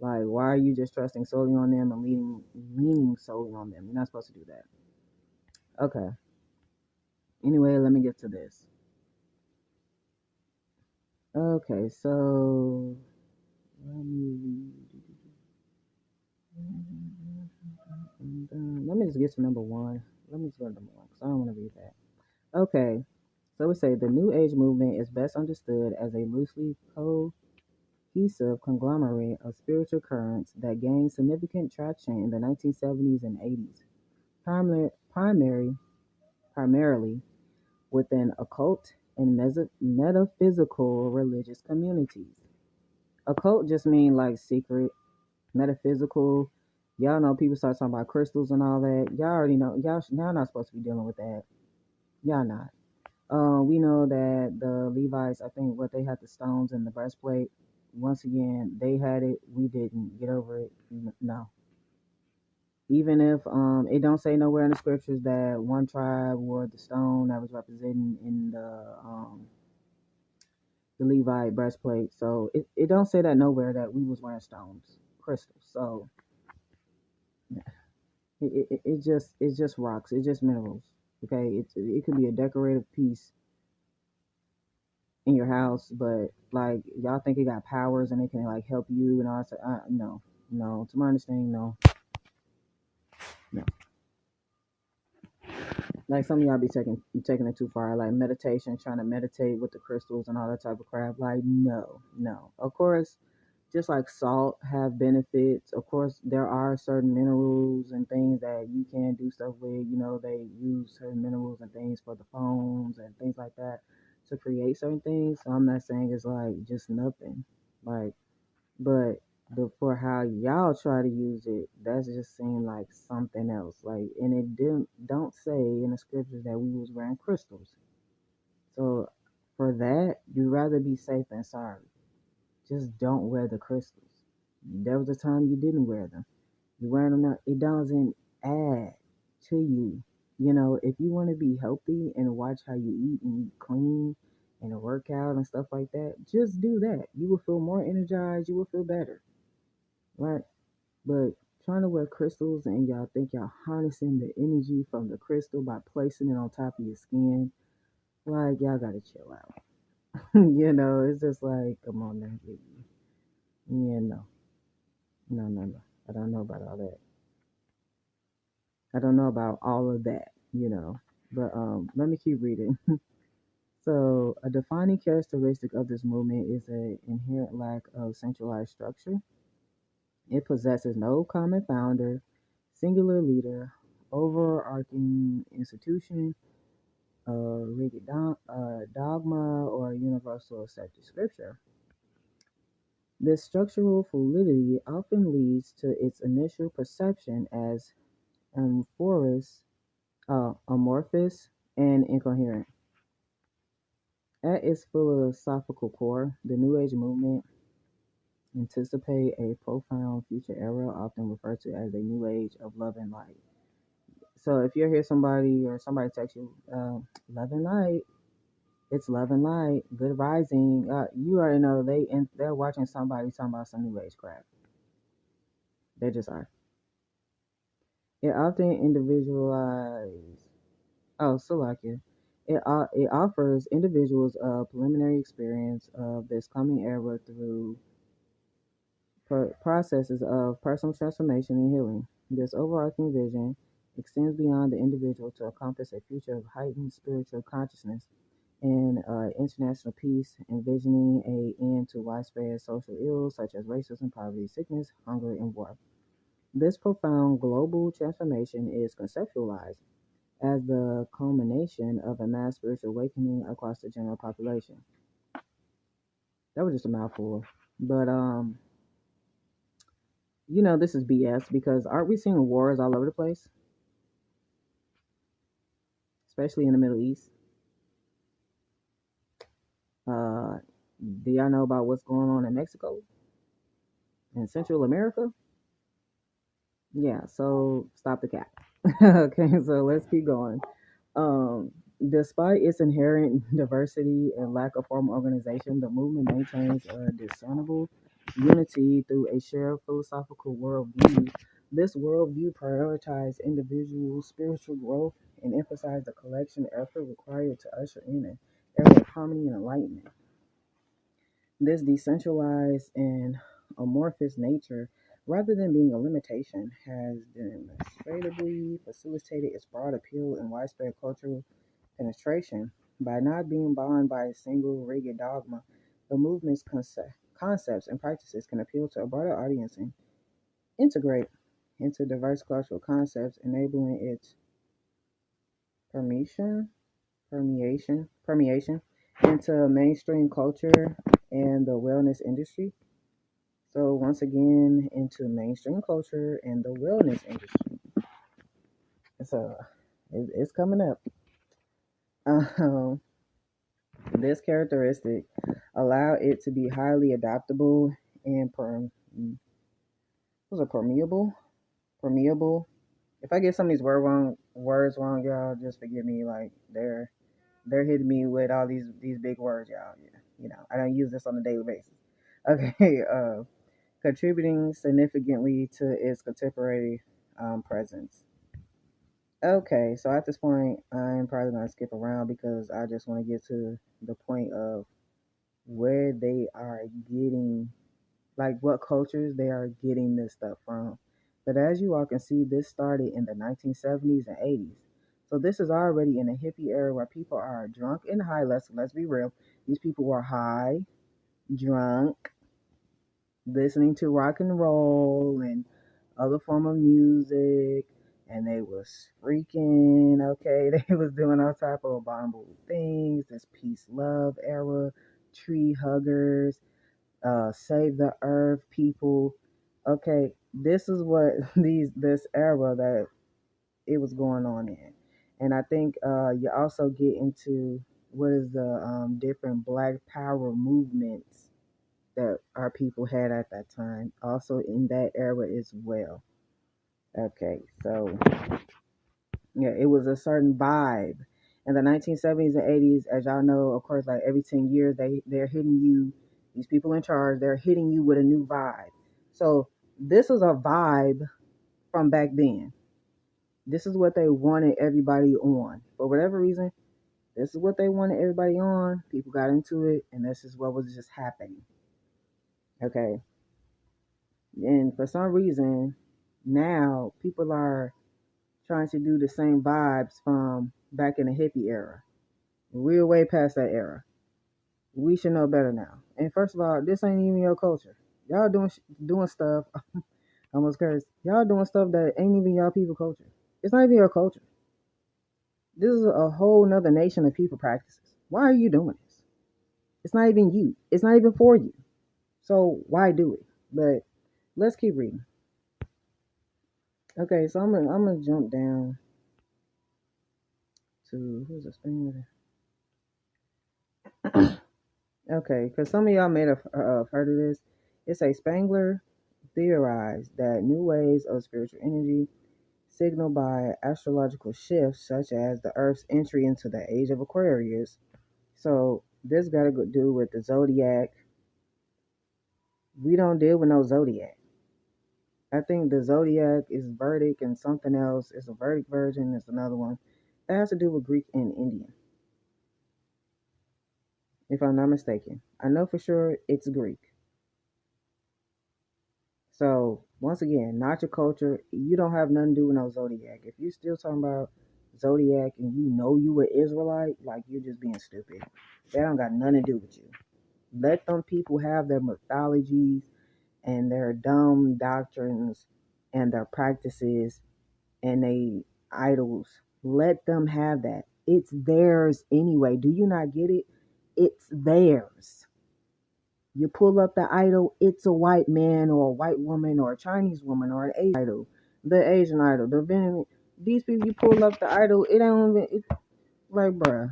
Like, why are you just trusting solely on them and leaning solely on them? You're not supposed to do that. Okay. Anyway, let me get to this. Okay, so let me just get to number one. Let me just go to number one because I don't want to read that. Okay, so we say the New Age movement is best understood as a loosely cohesive conglomerate of spiritual currents that gained significant traction in the 1970s and 80s, primarily within occult and metaphysical religious communities. Occult just mean like secret, metaphysical. Y'all know people start talking about crystals and all that. Y'all already know. Y'all not supposed to be dealing with that. Y'all not. We know that the Levites, I think, what they had the stones and the breastplate. Once again, they had it. We didn't. Get over it. No. Even if it don't say nowhere in the scriptures that one tribe wore the stone that was represented in the Levite breastplate. So it don't say that nowhere that we was wearing stones, crystals. So it's just rocks. It's just minerals. Okay, it could be a decorative piece in your house, but like y'all think it got powers and it can like help you and all that. No, no. To my understanding, no, no. Like some of y'all be taking it too far, like meditation, trying to meditate with the crystals and all that type of crap. Like no, no. Of course, just like salt have benefits. Of course, there are certain minerals and things that you can do stuff with. You know, they use certain minerals and things for the phones and things like that to create certain things. So I'm not saying it's like just nothing. Like, but for how y'all try to use it, that's just seemed like something else. Like, and it don't say in the scriptures that we was wearing crystals. So for that, you'd rather be safe than sorry. Just don't wear the crystals. There was a time you didn't wear them. You wear them now. It doesn't add to you. If you want to be healthy and watch how you eat and eat clean and work out and stuff like that, just do that. You will feel more energized. You will feel better, right? But trying to wear crystals and y'all think y'all harnessing the energy from the crystal by placing it on top of your skin, like y'all gotta chill out. It's just like, come on now, yeah, no, no, no, no. I don't know about all that. I don't know about all of that. But let me keep reading. So, a defining characteristic of this movement is an inherent lack of centralized structure. It possesses no common founder, singular leader, overarching institution, rigid dogma, or universal accepted scripture. This structural fluidity often leads to its initial perception as amorphous and incoherent. At its philosophical core, the New Age movement anticipate a profound future era, often referred to as a New Age of love and light. So if you hear somebody or somebody text you, love and light, it's love and light, good rising. You already know they're watching somebody talking about some New Age crap. They just are. It often individualizes. Oh, Salakia. It offers individuals a preliminary experience of this coming era through processes of personal transformation and healing. This overarching vision extends beyond the individual to encompass a future of heightened spiritual consciousness and international peace, envisioning a end to widespread social ills such as racism, poverty, sickness, hunger, and war. This profound global transformation is conceptualized as the culmination of a mass spiritual awakening across the general population. That was just a mouthful. But this is BS because aren't we seeing wars all over the place, especially in the Middle East? Uh, do y'all know about what's going on in Mexico and Central America? Yeah, so stop the cap. Okay, so let's keep going. Um, Despite its inherent diversity and lack of formal organization, the movement maintains a discernible unity through a shared philosophical worldview. This worldview prioritizes individual spiritual growth and emphasizes the collection effort required to usher in an era of harmony and enlightenment. This decentralized and amorphous nature, rather than being a limitation, has demonstrably facilitated its broad appeal and widespread cultural penetration. By not being bound by a single rigid dogma, the movement's concepts and practices can appeal to a broader audience and integrate into diverse cultural concepts, enabling its permeation, permeation into mainstream culture and the wellness industry. So once again, into mainstream culture and the wellness industry. So it's coming up. Um, this characteristic allow it to be highly adaptable and was it permeable? Permeable. If I get some of these words wrong, y'all just forgive me. Like they're hitting me with all these big words, y'all. Yeah, I don't use this on a daily basis. Okay, contributing significantly to its contemporary presence. Okay, so at this point, I'm probably gonna skip around because I just want to get to the point of where they are getting, like what cultures they are getting this stuff from. But as you all can see, this started in the 1970s and 80s. So this is already in a hippie era where people are drunk and high. Let's be real. These people were high, drunk, listening to rock and roll and other form of music, and they was freaking okay. They was doing all type of abominable things. This peace love era, tree huggers, save the earth people. Okay, this is what this era that it was going on in, and I think you also get into what is the from different Black Power movements that our people had at that time, also in that era as well. Okay, so yeah, it was a certain vibe. In the 1970s and 80s, as y'all know, of course, like every 10 years, they're hitting you, these people in charge, they're hitting you with a new vibe. So this is a vibe from back then. This is what they wanted everybody on. For whatever reason, this is what they wanted everybody on. People got into it, and this is what was just happening. Okay. And for some reason, now people are trying to do the same vibes from back in the hippie era. We're way past that era. We should know better now. And first of all, this ain't even your culture. Y'all doing stuff. I almost cursed. Y'all doing stuff that ain't even y'all people culture. It's not even your culture. This is a whole nother nation of people practices. Why are you doing this? It's not even you. It's not even for you. So why do it? But let's keep reading. Okay, so I'm gonna jump down to who's a Spaniard? Okay, because some of y'all may have heard of this. It's a Spangler theorized that new waves of spiritual energy signaled by astrological shifts such as the Earth's entry into the age of Aquarius. So this got to do with the zodiac. We don't deal with no zodiac. I think the zodiac is Verdict and something else. It's a Verdict version. It's another one. It has to do with Greek and Indian, if I'm not mistaken. I know for sure it's Greek. So once again, not your culture. You don't have nothing to do with no zodiac. If you still talking about zodiac and you know you an Israelite, like you're just being stupid. That don't got nothing to do with you. Let them people have their mythologies and their dumb doctrines and their practices and they idols. Let them have that. It's theirs anyway. Do you not get it? It's theirs. You pull up the idol, it's a white man or a white woman or a Chinese woman or an Asian idol. The Asian idol, the Vietnamese. These people, you pull up the idol, it don't even, like, bruh.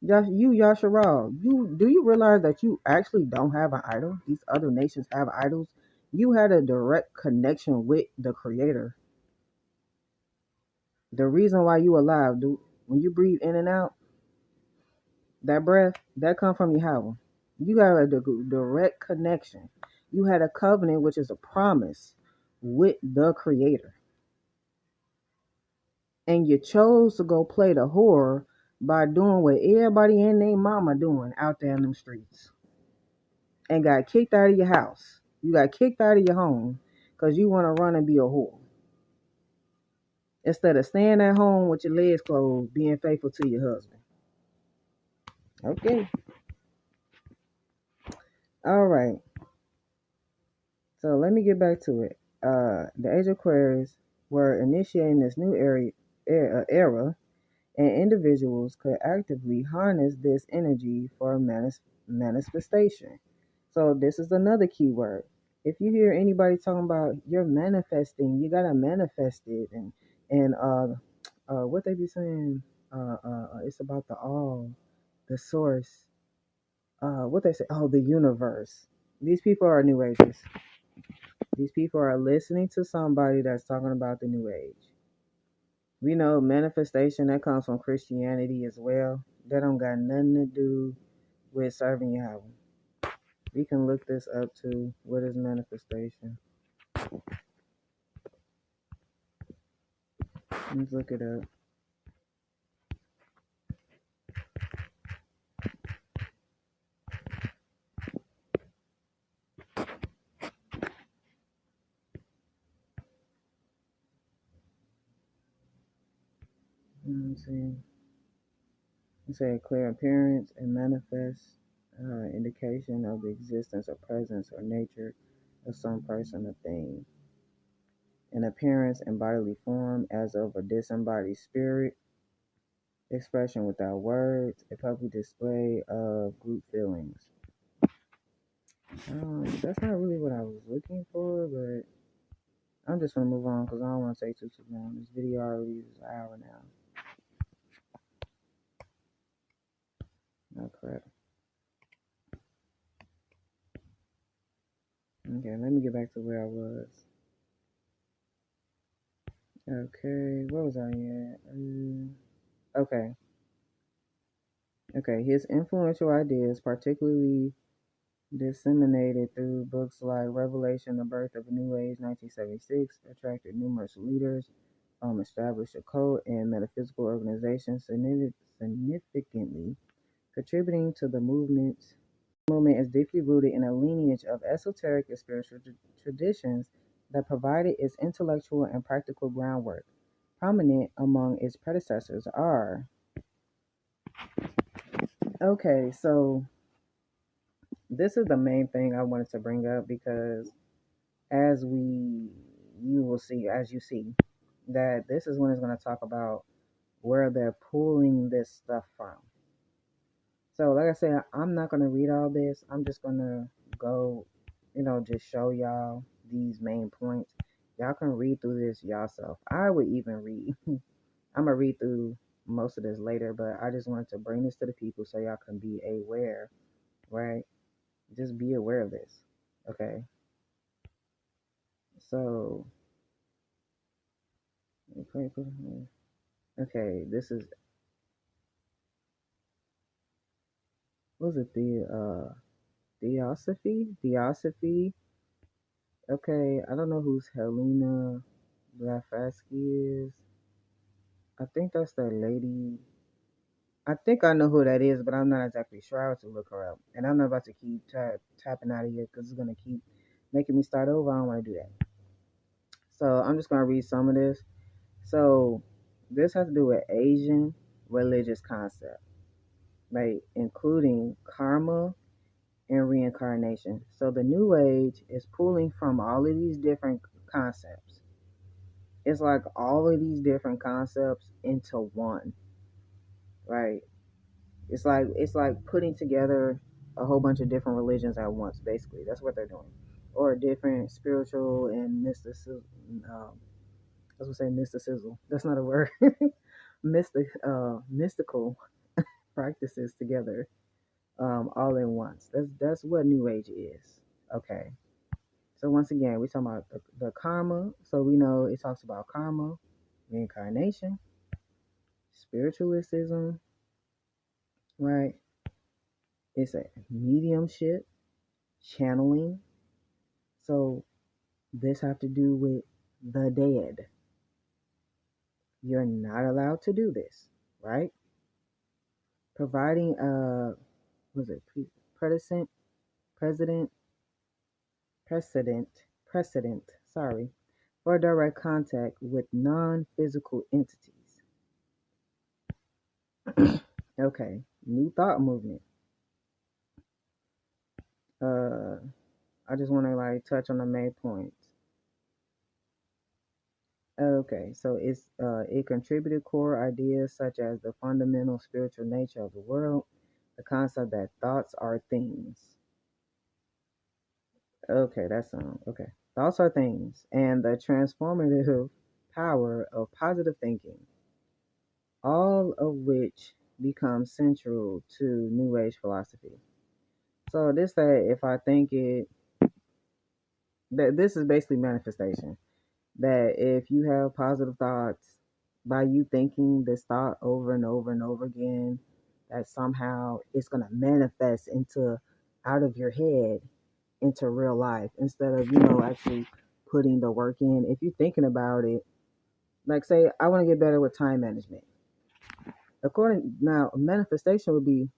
Yasharal, do you realize that you actually don't have an idol? These other nations have idols. You had a direct connection with the Creator. The reason why you alive, dude, when you breathe in and out, that breath, that come from Yahweh. You got a direct connection. You had a covenant, which is a promise with the Creator. And you chose to go play the whore by doing what everybody and their mama doing out there in them streets. And got kicked out of your house. You got kicked out of your home because you want to run and be a whore. Instead of staying at home with your legs closed, being faithful to your husband. Okay. All right. So let me get back to it. The Age of Aquarius were initiating this new era, and individuals could actively harness this energy for manifestation. So this is another key word. If you hear anybody talking about you're manifesting, you gotta manifest it, and what they be saying, it's about the all, the source. What they say, oh, the universe. These people are New Agers. These people are listening to somebody that's talking about the New Age. We know manifestation, that comes from Christianity as well. That don't got nothing to do with serving Yahweh. We can look this up too. What is manifestation? Let's look it up. Let's see. It say clear appearance and manifest indication of the existence or presence or nature of some person or thing. An appearance and bodily form as of a disembodied spirit, expression without words, a public display of group feelings. That's not really what I was looking for, but I'm just gonna move on because I don't want to take too long. This video already is an hour now. crap. Okay, let me get back to where I was. Okay, what was I at? Okay, his influential ideas, particularly disseminated through books like Revelation, The Birth of a New Age, 1976, attracted numerous leaders, established a cult and metaphysical organizations, significantly contributing to the movement. The movement is deeply rooted in a lineage of esoteric and spiritual traditions that provided its intellectual and practical groundwork. Prominent among its predecessors are okay, so this is the main thing I wanted to bring up because as you will see, as you see, that this is when it's going to talk about where they're pulling this stuff from. So, like I said, I'm not going to read all this. I'm just going to go, just show y'all these main points. Y'all can read through this yourself. I would even read. I'm going to read through most of this later, but I just wanted to bring this to the people so y'all can be aware, right? Just be aware of this, okay? So, okay, this is, what was it, the Theosophy. Okay, I don't know who's Helena Blavatsky is. I think that's that lady. I think I know who that is, but I'm not exactly sure. I have to look her up. And I'm not about to keep tapping out of here because it's going to keep making me start over. I don't want to do that. So I'm just going to read some of this. So this has to do with Asian religious concept, right? Including karma and reincarnation. So the New Age is pulling from all of these different concepts. It's like all of these different concepts into one, right? It's like putting together a whole bunch of different religions at once. Basically, that's what they're doing, or different spiritual and mysticism. I was gonna say mysticism. That's not a word. Mystical practices together, all in once. That's what New Age is. Okay. So once again, we're talking about the karma. So we know it talks about karma, reincarnation, spiritualism, right? It's a mediumship, channeling. So this have to do with the dead. You're not allowed to do this, right? Providing was it precedent, precedent, precedent, precedent, sorry, for direct contact with non-physical entities. Okay, New Thought movement. I just want to like touch on the main points. Okay, so it contributed core ideas such as the fundamental spiritual nature of the world, the concept that thoughts are things. Okay, that's okay. Thoughts are things, and the transformative power of positive thinking, all of which become central to New Age philosophy. So this that if I think it, that this is basically manifestation. That if you have positive thoughts, by you thinking this thought over and over and over again, that somehow it's going to manifest into out of your head into real life instead of actually putting the work in. If you're thinking about it, like say I want to get better with time management, according now manifestation would be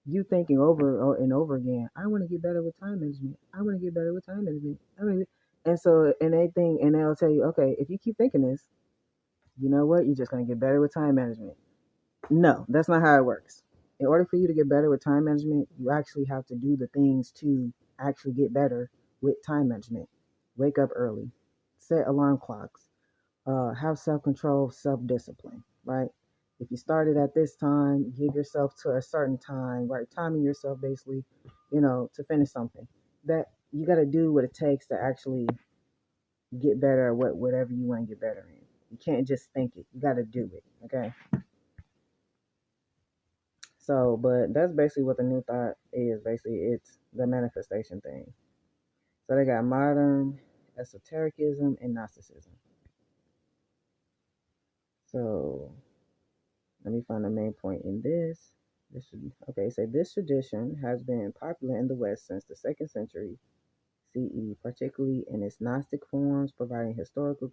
you thinking over and over again, I want to get better with time management. I want to get better with time management. And so, and they'll tell you, okay, if you keep thinking this, you know what? You're just going to get better with time management. No, that's not how it works. In order for you to get better with time management, you actually have to do the things to actually get better with time management. Wake up early, set alarm clocks, have self-control, self-discipline, right? If you started at this time, give yourself to a certain time, right? Timing yourself basically, to finish something. That you got to do what it takes to actually get better at whatever you want to get better in. You can't just think it. You got to do it, okay? So, but that's basically what the new thought is. Basically, it's the manifestation thing. So they got modern esotericism and Gnosticism. So let me find the main point in this. Okay, this tradition has been popular in the West since the 2nd century CE, particularly in its Gnostic forms, providing historical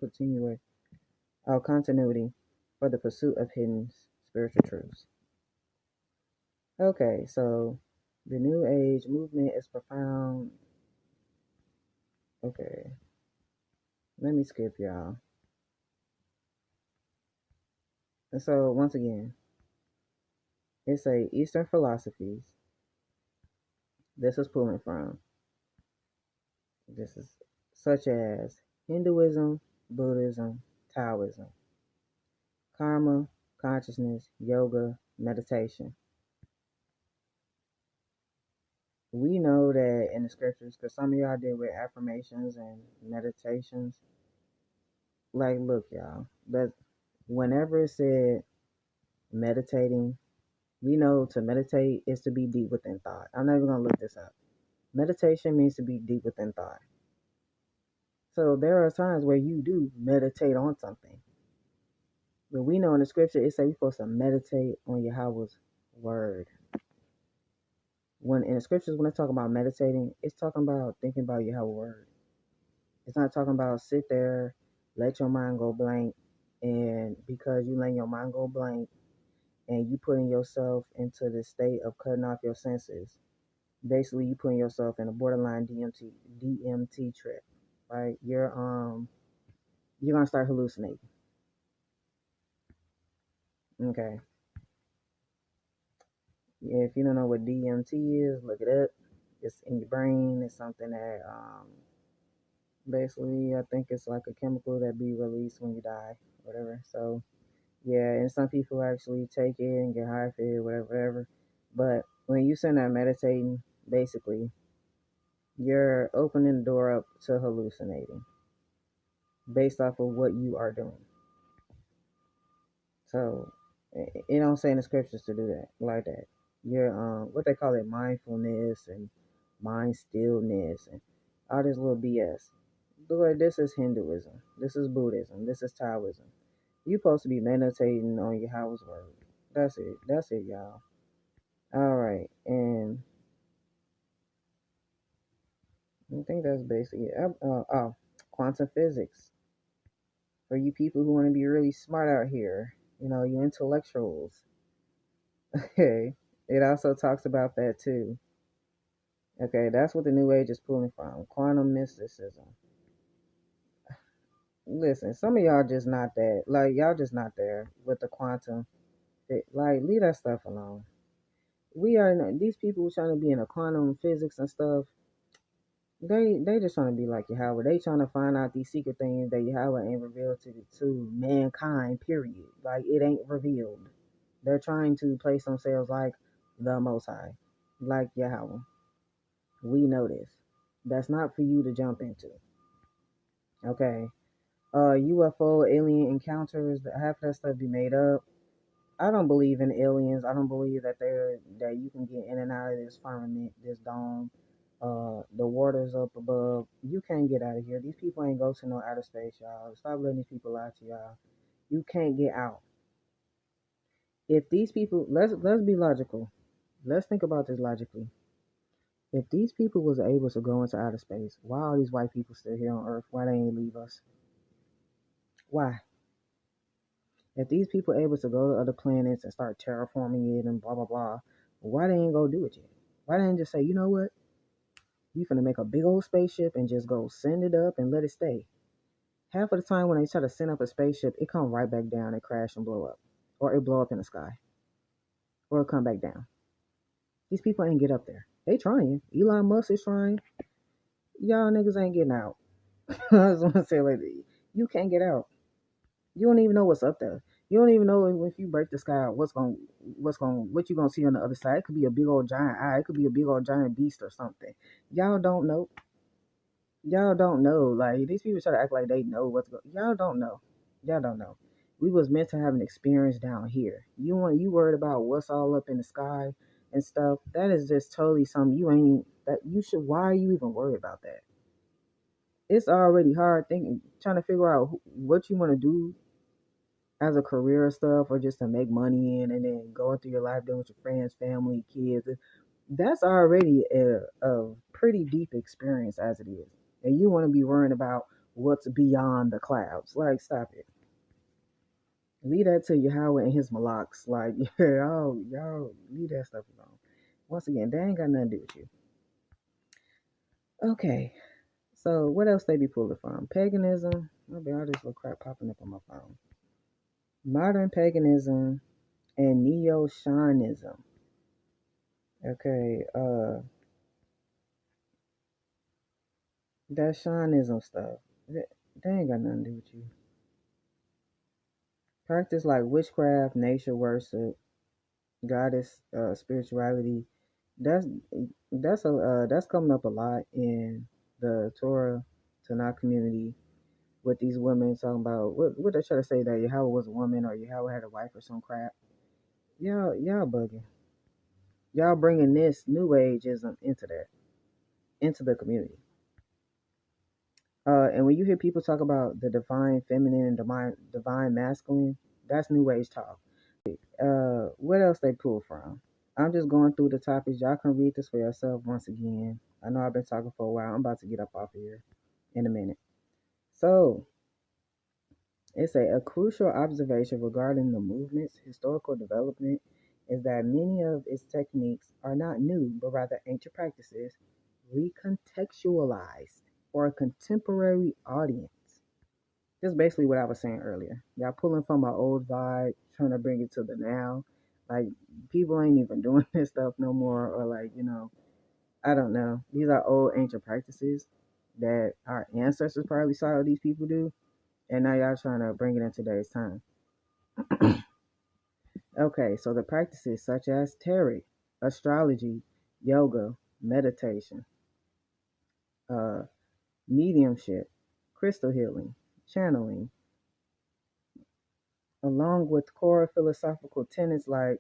continuity for the pursuit of hidden spiritual truths. Okay, so the New Age movement is profound. Okay, let me skip y'all. And so once again, it's a Eastern philosophies. This is pulling from. This is such as Hinduism, Buddhism, Taoism, karma, consciousness, yoga, meditation. We know that in the scriptures, because some of y'all deal with affirmations and meditations. Like, look, y'all, that whenever it said meditating, we know to meditate is to be deep within thought. I'm not even going to look this up. Meditation means to be deep within thought. So there are times where you do meditate on something. But we know in the scripture it says we're supposed to meditate on Yahweh's word. When in the scriptures, when they talk about meditating, it's talking about thinking about Yahweh's word. It's not talking about sit there, let your mind go blank, and because you let your mind go blank and you putting yourself into this state of cutting off your senses, basically you putting yourself in a borderline DMT trip, right? You're gonna start hallucinating. Okay. Yeah, if you don't know what DMT is, look it up. It's in your brain. It's something that basically I think it's like a chemical that be released when you die, whatever. So yeah, and some people actually take it and get high for it, whatever. But when you sitting there meditating, basically you're opening the door up to hallucinating based off of what you are doing. So it don't say in the scriptures to do that like that. You're what they call it, mindfulness and mind stillness and all this little BS. Lord, this is Hinduism. This is Buddhism. This is Taoism. You're supposed to be meditating on Yahweh's word. That's it. That's it, y'all. All right. And I think that's basically it. Quantum physics. For you people who want to be really smart out here, you intellectuals. Okay. It also talks about that too. Okay, that's what the New Age is pulling from. Quantum mysticism. Listen, some of y'all just not that. Like, y'all just not there with the quantum. Like, leave that stuff alone. These people trying to be in a quantum physics and stuff. They just trying to be like Yahweh. They trying to find out these secret things that Yahweh ain't revealed to mankind. Period. Like, it ain't revealed. They're trying to place themselves like the Most High, like Yahweh. We know this. That's not for you to jump into. Okay. UFO alien encounters. Half that stuff be made up. I don't believe in aliens. I don't believe that you can get in and out of this firmament, this dome. The waters up above. You can't get out of here. These people ain't go to no outer space, y'all. Stop letting these people lie to y'all. You can't get out. If these people, let's be logical. Let's think about this logically. If these people was able to go into outer space, why are these white people still here on Earth? Why they ain't leave us? Why? If these people able to go to other planets and start terraforming it and blah blah blah, why they ain't go do it yet? Why they ain't just say, you know what? You finna make a big old spaceship and just go send it up and let it stay. Half of the time when they try to send up a spaceship, it come right back down and crash and blow up. Or it blow up in the sky. Or it come back down. These people ain't get up there. They trying. Elon Musk is trying. Y'all niggas ain't getting out. I just want to say like you can't get out. You don't even know what's up there. You don't even know if you break the sky, what you gonna see on the other side. It could be a big old giant eye. It could be a big old giant beast or something. Y'all don't know. Y'all don't know. Like these people try to act like they know what's going. Y'all don't know. Y'all don't know. We was meant to have an experience down here. You worried about what's all up in the sky and stuff. That is just totally something you ain't that you should. Why are you even worried about that? It's already hard thinking, trying to figure out what you want to do as a career or stuff, or just to make money in, and then going through your life doing with your friends, family, kids. That's already a pretty deep experience as it is, and you want to be worrying about what's beyond the clouds. Like, stop it. Leave that to Yahweh and his malaks. Like, yeah, y'all leave that stuff alone. Once again, they ain't got nothing to do with you. Okay, so what else they be pulling from? Paganism. Maybe all this little crap popping up on my phone. Modern paganism and neo-Shamanism. Okay, that Shamanism stuff. They ain't got nothing to do with you. Practice like witchcraft, nature worship, goddess spirituality. That's that's coming up a lot in the Torah Tanakh community with these women talking about what they try to say that Yahweh was a woman or Yahweh had a wife or some crap. Y'all bugging. Y'all bringing this new ageism into the community. And when you hear people talk about the divine feminine and divine masculine, that's new age talk. What else they pull from? I'm just going through the topics. Y'all can read this for yourself once again. I know I've been talking for a while. I'm about to get up off of here in a minute. So, it's a crucial observation regarding the movement's historical development is that many of its techniques are not new, but rather ancient practices recontextualized for a contemporary audience. That's basically what I was saying earlier. Y'all pulling from my old vibe, trying to bring it to the now. Like, people ain't even doing this stuff no more, or like, I don't know. These are old ancient practices that our ancestors probably saw these people do, and now y'all trying to bring it in today's time. Okay, so the practices such as tarot, astrology, yoga, meditation, uh, mediumship, crystal healing, channeling, along with core philosophical tenets like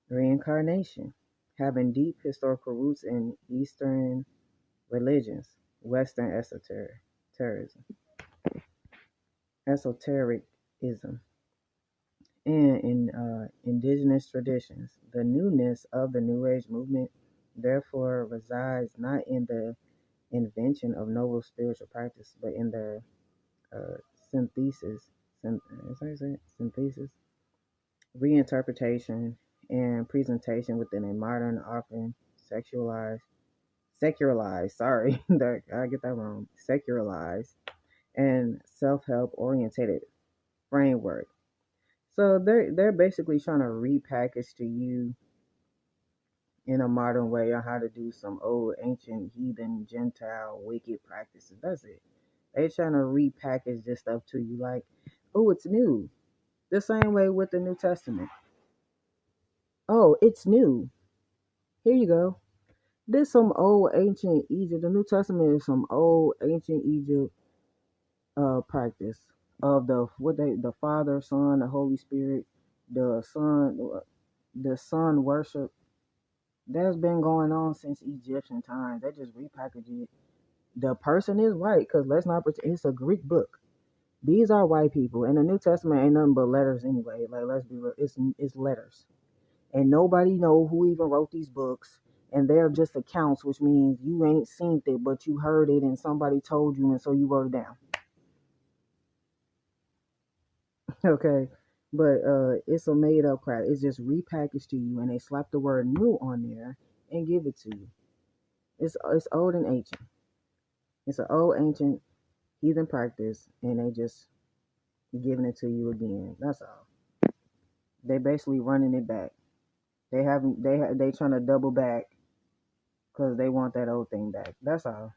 reincarnation, having deep historical roots in Eastern religions, Western esotericism, and in indigenous traditions. The newness of the New Age movement therefore resides not in the invention of novel spiritual practice, but in their uh, synthesis, synthesis, reinterpretation, and presentation within a modern, often secularized, sorry, I get that wrong, secularized, and self-help orientated framework. So they're basically trying to repackage to you in a modern way on how to do some old ancient heathen Gentile wicked practices. That's it. They trying to repackage this stuff to you like, oh, it's new. The same way with the New Testament. Oh, it's new. Here you go. This some old ancient Egypt. The New Testament is some old ancient Egypt practice of the Father, Son, the Holy Spirit, the Son worship. That's been going on since Egyptian times. They just repackage it. The person is white, because let's not pretend it's a Greek book. These are white people, and the New Testament ain't nothing but letters anyway. Like, let's be real, it's letters, and nobody know who even wrote these books, and they're just accounts, which means you ain't seen it, but you heard it, and somebody told you, and so you wrote it down. Okay, but it's a made up crap. It's just repackaged to you, and they slap the word new on there and give it to you. It's old and ancient. It's an old ancient heathen practice, and they just giving it to you again. That's all. They basically running it back. They trying to double back because they want that old thing back. That's all.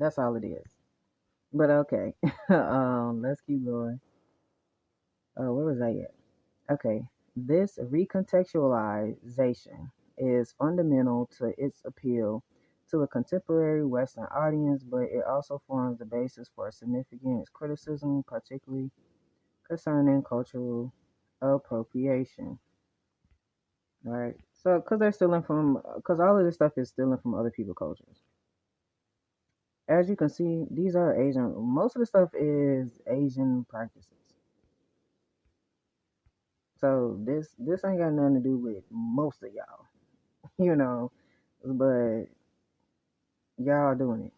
That's all it is. But okay, let's keep going. Where was I at? Okay, this recontextualization is fundamental to its appeal to a contemporary Western audience, but it also forms the basis for significant criticism, particularly concerning cultural appropriation. Right? So, because they're stealing from, because all of this stuff is stealing from other people's cultures. As you can see, these are Asian. Most of the stuff is Asian practices. So this ain't got nothing to do with most of y'all, but y'all doing it.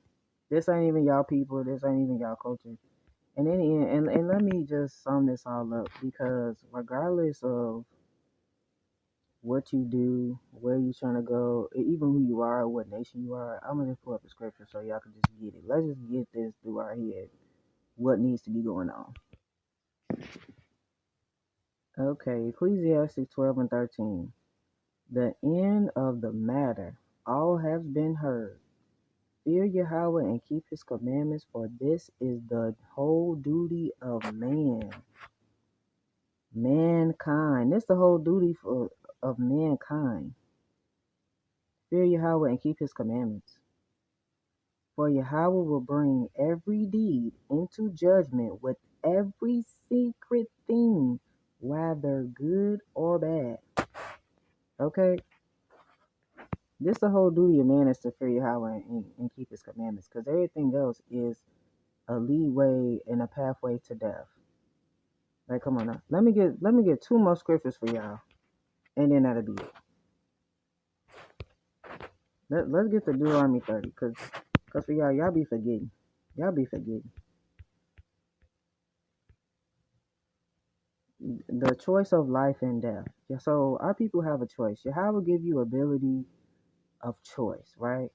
This ain't even y'all people. This ain't even y'all culture. And in the end, and let me just sum this all up, because regardless of what you do, where you trying to go, even who you are, what nation you are, I'm gonna just pull up the scripture so y'all can just get it. Let's just get this through our head. What needs to be going on? Okay, Ecclesiastes 12 and 13. The end of the matter, all has been heard. Fear Yahweh and keep his commandments, for this is the whole duty of mankind. This is the whole duty of mankind. Fear Yahweh and keep his commandments. For Yahweh will bring every deed into judgment with every secret thing, whether good or bad. Okay? This the whole duty of man, is to fear Yahweh and keep his commandments, because everything else is a leeway and a pathway to death. Like, come on now. Let me get two more scriptures for y'all, and then that'll be it. Let's get to Deuteronomy 30, because for y'all be forgetting. Y'all be forgetting. The choice of life and death. Yeah, so our people have a choice. Yahweh will give you ability of choice, right?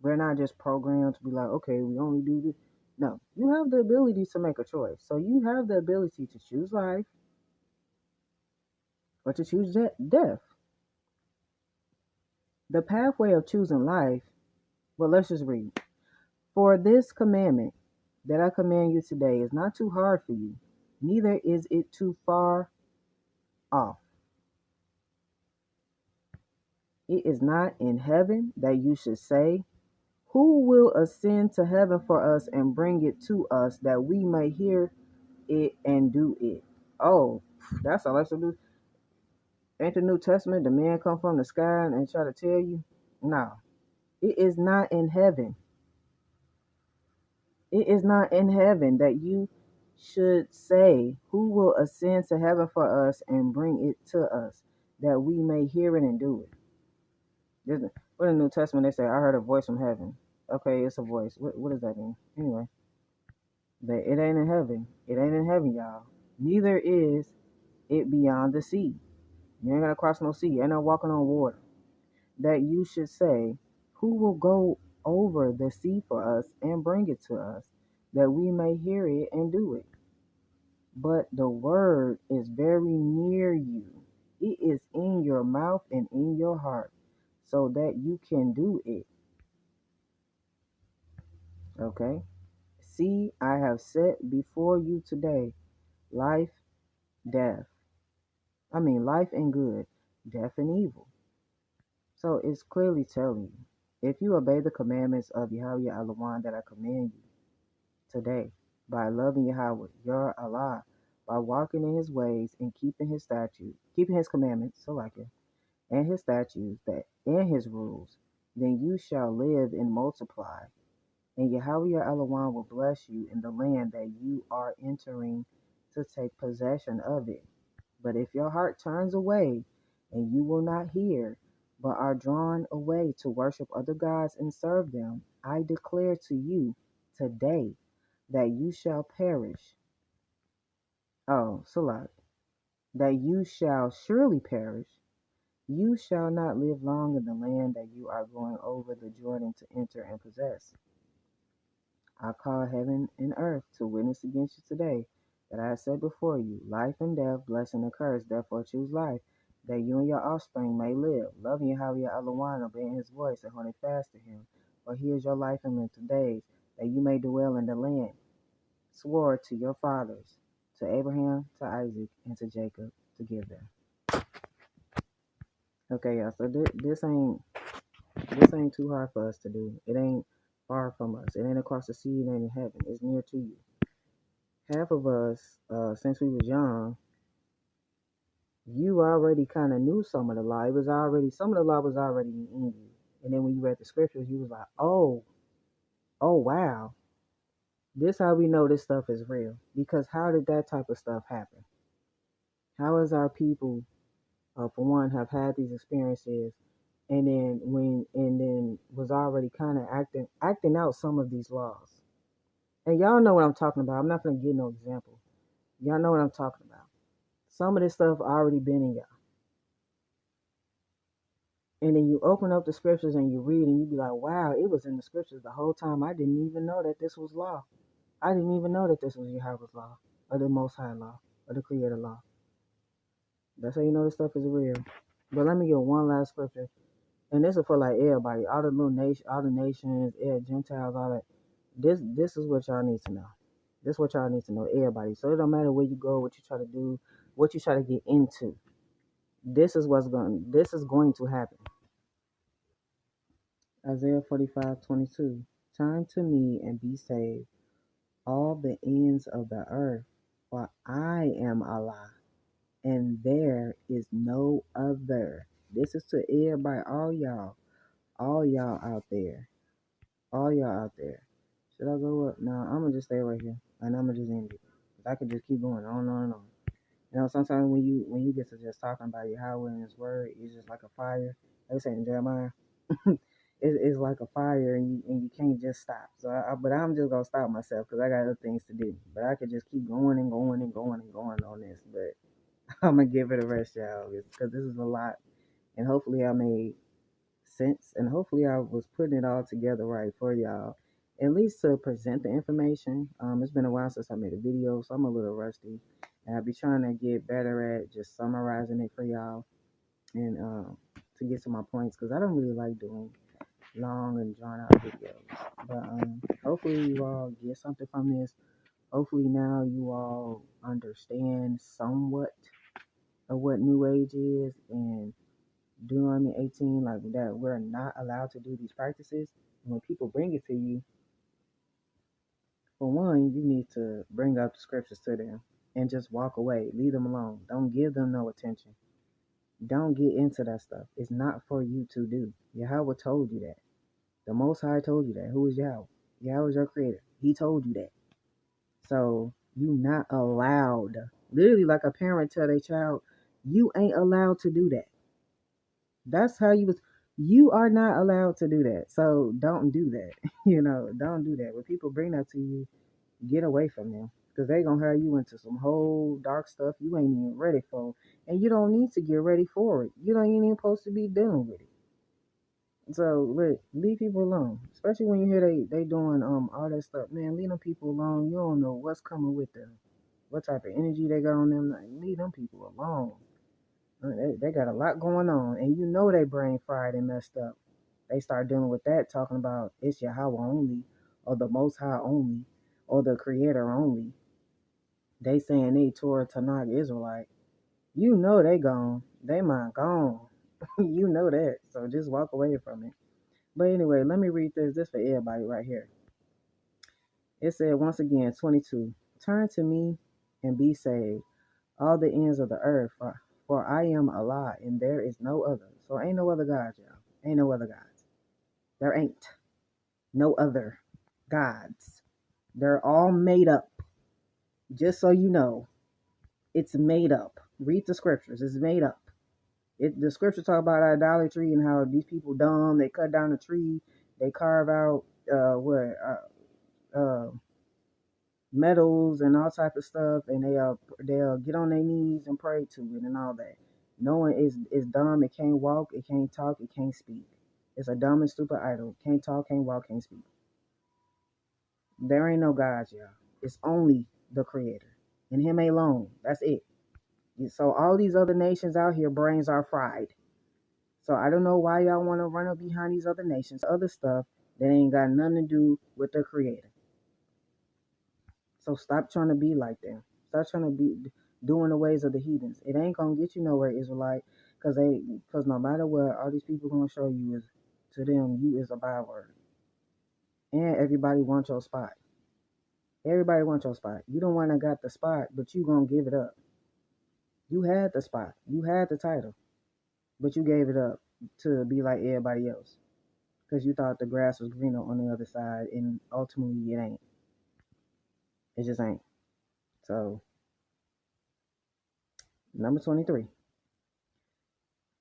We're not just programmed to be like, okay, we only do this. No, you have the ability to make a choice. So you have the ability to choose life or to choose death. The pathway of choosing life, well, let's just read. For this commandment that I command you today is not too hard for you, neither is it too far off. It is not in heaven that you should say, who will ascend to heaven for us and bring it to us that we may hear it and do it? Oh, that's all I should do. Ain't the New Testament the man come from the sky and try to tell you? No, it is not in heaven. It is not in heaven that you should say, who will ascend to heaven for us and bring it to us that we may hear it and do it. What in the New Testament they say, I heard a voice from heaven. Okay, it's a voice. What does that mean? Anyway, but it ain't in heaven. It ain't in heaven, y'all. Neither is it beyond the sea. You ain't gonna cross no sea. Ain't no walking on water. That you should say, who will go over the sea for us and bring it to us, that we may hear it and do it? But the word is very near you. It is in your mouth and in your heart, so that you can do it. Okay? See, I have set before you today life, death. Life and good, death and evil. So it's clearly telling you, if you obey the commandments of Yahweh Elohim that I command you today, by loving Yahweh, your Allah, by walking in his ways and keeping his statutes, keeping his commandments, so like it, and his statutes, and his rules, then you shall live and multiply, and Yahweh your Elohim will bless you in the land that you are entering to take possession of it. But if your heart turns away, and you will not hear, but are drawn away to worship other gods and serve them, I declare to you today that you shall perish. Oh, Salat, that you shall surely perish. You shall not live long in the land that you are going over the Jordan to enter and possess. I call heaven and earth to witness against you today that I have set before you life and death, blessing and curse. Therefore choose life, that you and your offspring may live, loving Yahweh your Elohim, obeying his voice, and holding fast to him. For he is your life and length of days, that you may dwell in the land swore to your fathers, to Abraham, to Isaac, and to Jacob, to give them. Okay, y'all. So this ain't too hard for us to do. It ain't far from us. It ain't across the sea. It ain't in heaven. It's near to you. half of us, since we was young, you already kind of knew some of the law. It was already some of the law was already in you. And then when you read the scriptures, you was like, oh wow, this how we know this stuff is real. Because how did that type of stuff happen? How is our people, for one, have had these experiences, and then was already kind of acting out some of these laws. And y'all know what I'm talking about. I'm not gonna give no example. Y'all know what I'm talking about. Some of this stuff already been in y'all. And then you open up the scriptures and you read and you be like, wow, it was in the scriptures the whole time. I didn't even know that this was law. I didn't even know that this was Yahweh's law, or the Most High law, or the Creator law. That's how you know this stuff is real. But let me get one last scripture. And this is for like everybody, all the little nation, all the nations, Gentiles, all that. This is what y'all need to know. This is what y'all need to know, everybody. So it don't matter where you go, what you try to do, what you try to get into. This is going to happen. Isaiah 45:22. Turn to me and be saved, all the ends of the earth, for I am Allah, and there is no other. This is to everybody, all y'all out there, all y'all out there. Should I go up? No, I'm gonna just stay right here, and I'm gonna just end it. I could just keep going on and on and on. You know, sometimes when you get to just talking about Yahweh and His Word, it's just like a fire. They say in Jeremiah, it's like a fire, and you can't just stop. So, but I'm just gonna stop myself because I got other things to do. But I could just keep going and going and going and going on this. But I'm gonna give it a rest, y'all, because this is a lot, and hopefully I made sense, and hopefully I was putting it all together right for y'all, at least to present the information. It's been a while since I made a video, so I'm a little rusty, and I'll be trying to get better at just summarizing it for y'all, and to get to my points, because I don't really like doing long and drawn out videos. But hopefully you all get something from this. Hopefully now you all understand somewhat of what New Age is, and Deuteronomy 18, like that we're not allowed to do these practices. And when people bring it to you, for one, you need to bring up the scriptures to them and just walk away. Leave them alone. Don't give them no attention. Don't get into that stuff. It's not for you to do. Yahweh told you that. The Most High told you that. Who is Yahweh? Yahweh is your creator. He told you that. So you not allowed. Literally like a parent tell their child, you ain't allowed to do that. That's how you are not allowed to do that. So don't do that. Don't do that. When people bring that to you, get away from them. Because they gonna hurry you into some whole dark stuff you ain't even ready for. And you don't need to get ready for it. You don't even supposed to be dealing with it. So look, leave people alone. Especially when you hear they doing all that stuff. Man, leave them people alone. You don't know what's coming with them. What type of energy they got on them. Like, leave them people alone. They got a lot going on, and you know they brain fried and messed up. They start dealing with that, talking about it's Yahweh only, or the Most High only, or the Creator only. They saying they Torah Tanakh Israelite. You know they gone. They mind gone. You know that. So just walk away from it. But anyway, let me read this. This for everybody right here. It said once again, 22. Turn to me and be saved, all the ends of the earth, for I am Allah, and there is no other. So ain't no other gods, y'all. Ain't no other gods. There ain't no other gods. They're all made up. Just so you know, it's made up. Read the scriptures. It's made up. The scriptures talk about idolatry and how these people dumb. They cut down a tree. They carve out uh, metals and all type of stuff, and they'll get on their knees and pray to it and all that. No one is dumb. It can't walk. It can't talk. It can't speak. It's a dumb and stupid idol. Can't talk. Can't walk. Can't speak. There ain't no gods, y'all. It's only the Creator and Him alone. That's it. So all these other nations out here, brains are fried. So I don't know why y'all want to run up behind these other nations, other stuff that ain't got nothing to do with the Creator. So stop trying to be like them. Stop trying to be doing the ways of the heathens. It ain't gonna get you nowhere, Israelite, because no matter what, all these people gonna show you is, to them, you is a byword, and everybody wants your spot. Everybody wants your spot. You don't want to got the spot, but you gonna give it up. You had the spot. You had the title, but you gave it up to be like everybody else because you thought the grass was greener on the other side, and ultimately it ain't. It just ain't. So, number 23.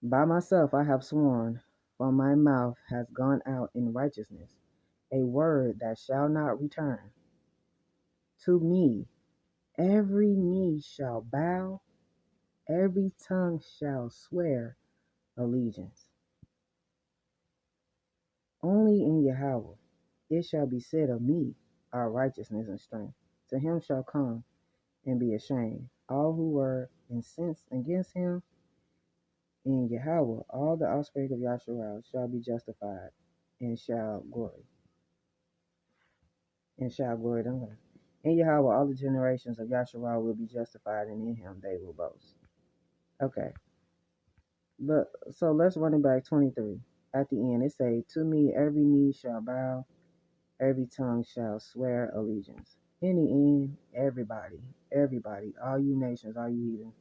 By myself I have sworn, for my mouth has gone out in righteousness, a word that shall not return. To me every knee shall bow, every tongue shall swear allegiance. Only in Yahweh it shall be said of me, our righteousness and strength. To him shall come and be ashamed all who were incensed against him. In Yahweh all the offspring of Yasharal shall be justified and shall glory. In Yahweh all the generations of Yasharal will be justified, and in him they will boast. Okay. But so let's run it back 23. At the end it say, to me every knee shall bow, every tongue shall swear allegiance. In the end, everybody, all you nations, all you heathen,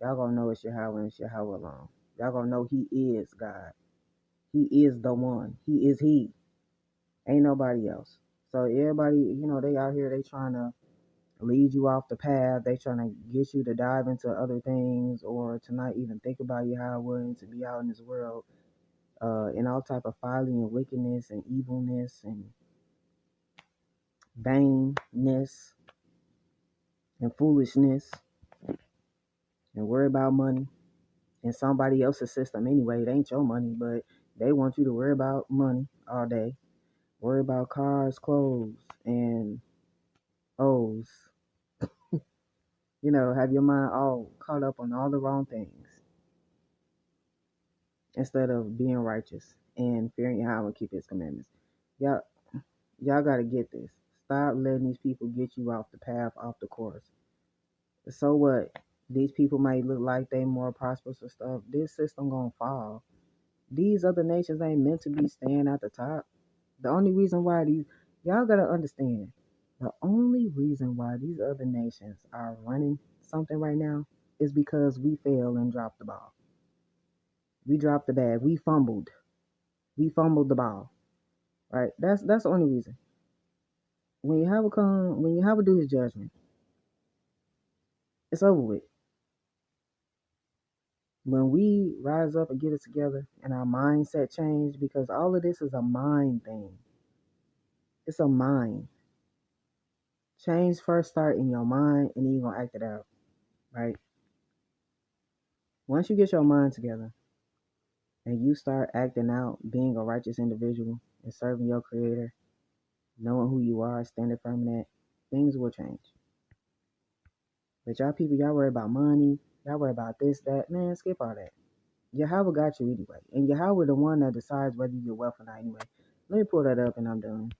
y'all gonna know it's Yahweh and it's Yahweh alone. Y'all gonna know he is God. He is the one. He is he. Ain't nobody else. So everybody, they out here, they trying to lead you off the path. They trying to get you to dive into other things or to not even think about Yahweh and to be out in this world in all type of folly and wickedness and evilness and vainness and foolishness and worry about money and somebody else's system anyway. It ain't your money, but they want you to worry about money all day. Worry about cars, clothes, and O's. Have your mind all caught up on all the wrong things instead of being righteous and fearing Yahweh and keep his commandments. Y'all, y'all gotta get this. Stop letting these people get you off the path, off the course. So what? These people might look like they more prosperous or stuff. This system gonna fall. These other nations ain't meant to be staying at the top. The only reason why y'all gotta understand, the only reason why these other nations are running something right now is because we failed and dropped the ball. We dropped the bag. We fumbled. We fumbled the ball. Right? That's the only reason. When Yahweh do his judgment, it's over with. When we rise up and get it together and our mindset change, because all of this is a mind thing. It's a mind. Change first start in your mind and then you're gonna act it out. Right? Once you get your mind together and you start acting out being a righteous individual and serving your creator, knowing who you are, standing firm in that, things will change. But y'all people, y'all worry about money, y'all worry about this, that, man, skip all that. Yahweh got you anyway. And Yahweh the one that decides whether you get wealth or not anyway. Let me pull that up and I'm done.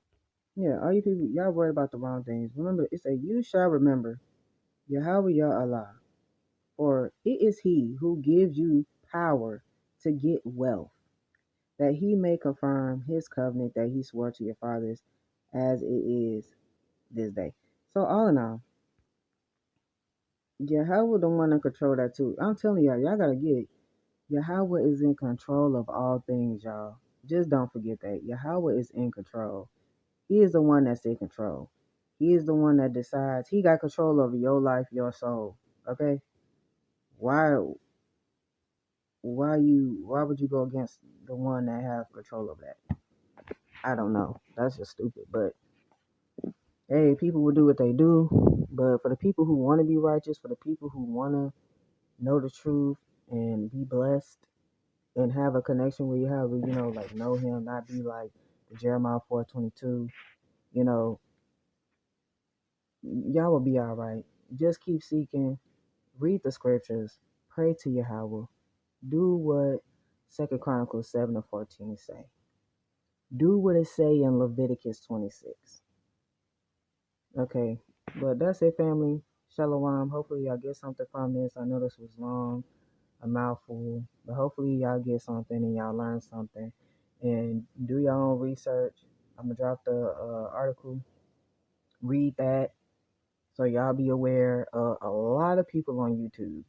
Yeah, all you people, y'all worry about the wrong things. Remember, it says, you shall remember Yahweh Yah Allah, for it is he who gives you power to get wealth, that he may confirm his covenant that he swore to your fathers as it is this day. So all in all, Yahweh the one to control that too. I'm telling y'all gotta get it. Yahweh is in control of all things, y'all. Just don't forget that. Yahweh is in control. He is the one that's in control. He is the one that decides. He got control over your life, your soul. Okay? Why would you go against the one that has control of that? I don't know. That's just stupid. But hey, people will do what they do. But for the people who want to be righteous, for the people who want to know the truth and be blessed and have a connection where you have, like know him, not be like the Jeremiah 4:22, y'all will be all right. Just keep seeking, read the scriptures, pray to Yahweh, do what 2 Chronicles 7:14 say. Do what it say in Leviticus 26. Okay, but that's it, family. Shalawam. Hopefully y'all get something from this. I know this was long, a mouthful, but hopefully y'all get something and y'all learn something. And do your own research. I'm gonna drop the article. Read that. So y'all be aware of a lot of people on YouTube.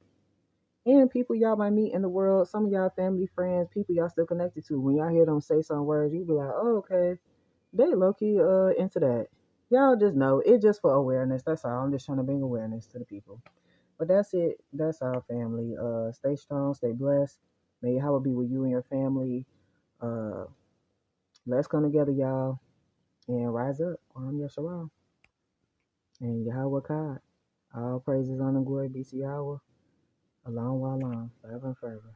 And people y'all might meet in the world, some of y'all family, friends, people y'all still connected to. When y'all hear them say some words, you be like, oh, okay, they low-key into that. Y'all just know, it just for awareness. That's all. I'm just trying to bring awareness to the people. But that's it. That's our family. Stay strong, stay blessed. May Yahweh be with you and your family. Uh, let's come together, y'all, and rise up. I'm Yahweh and Yahweh Kai. All praises, honor, and glory be to Yahweh. Along while long, forever and forever.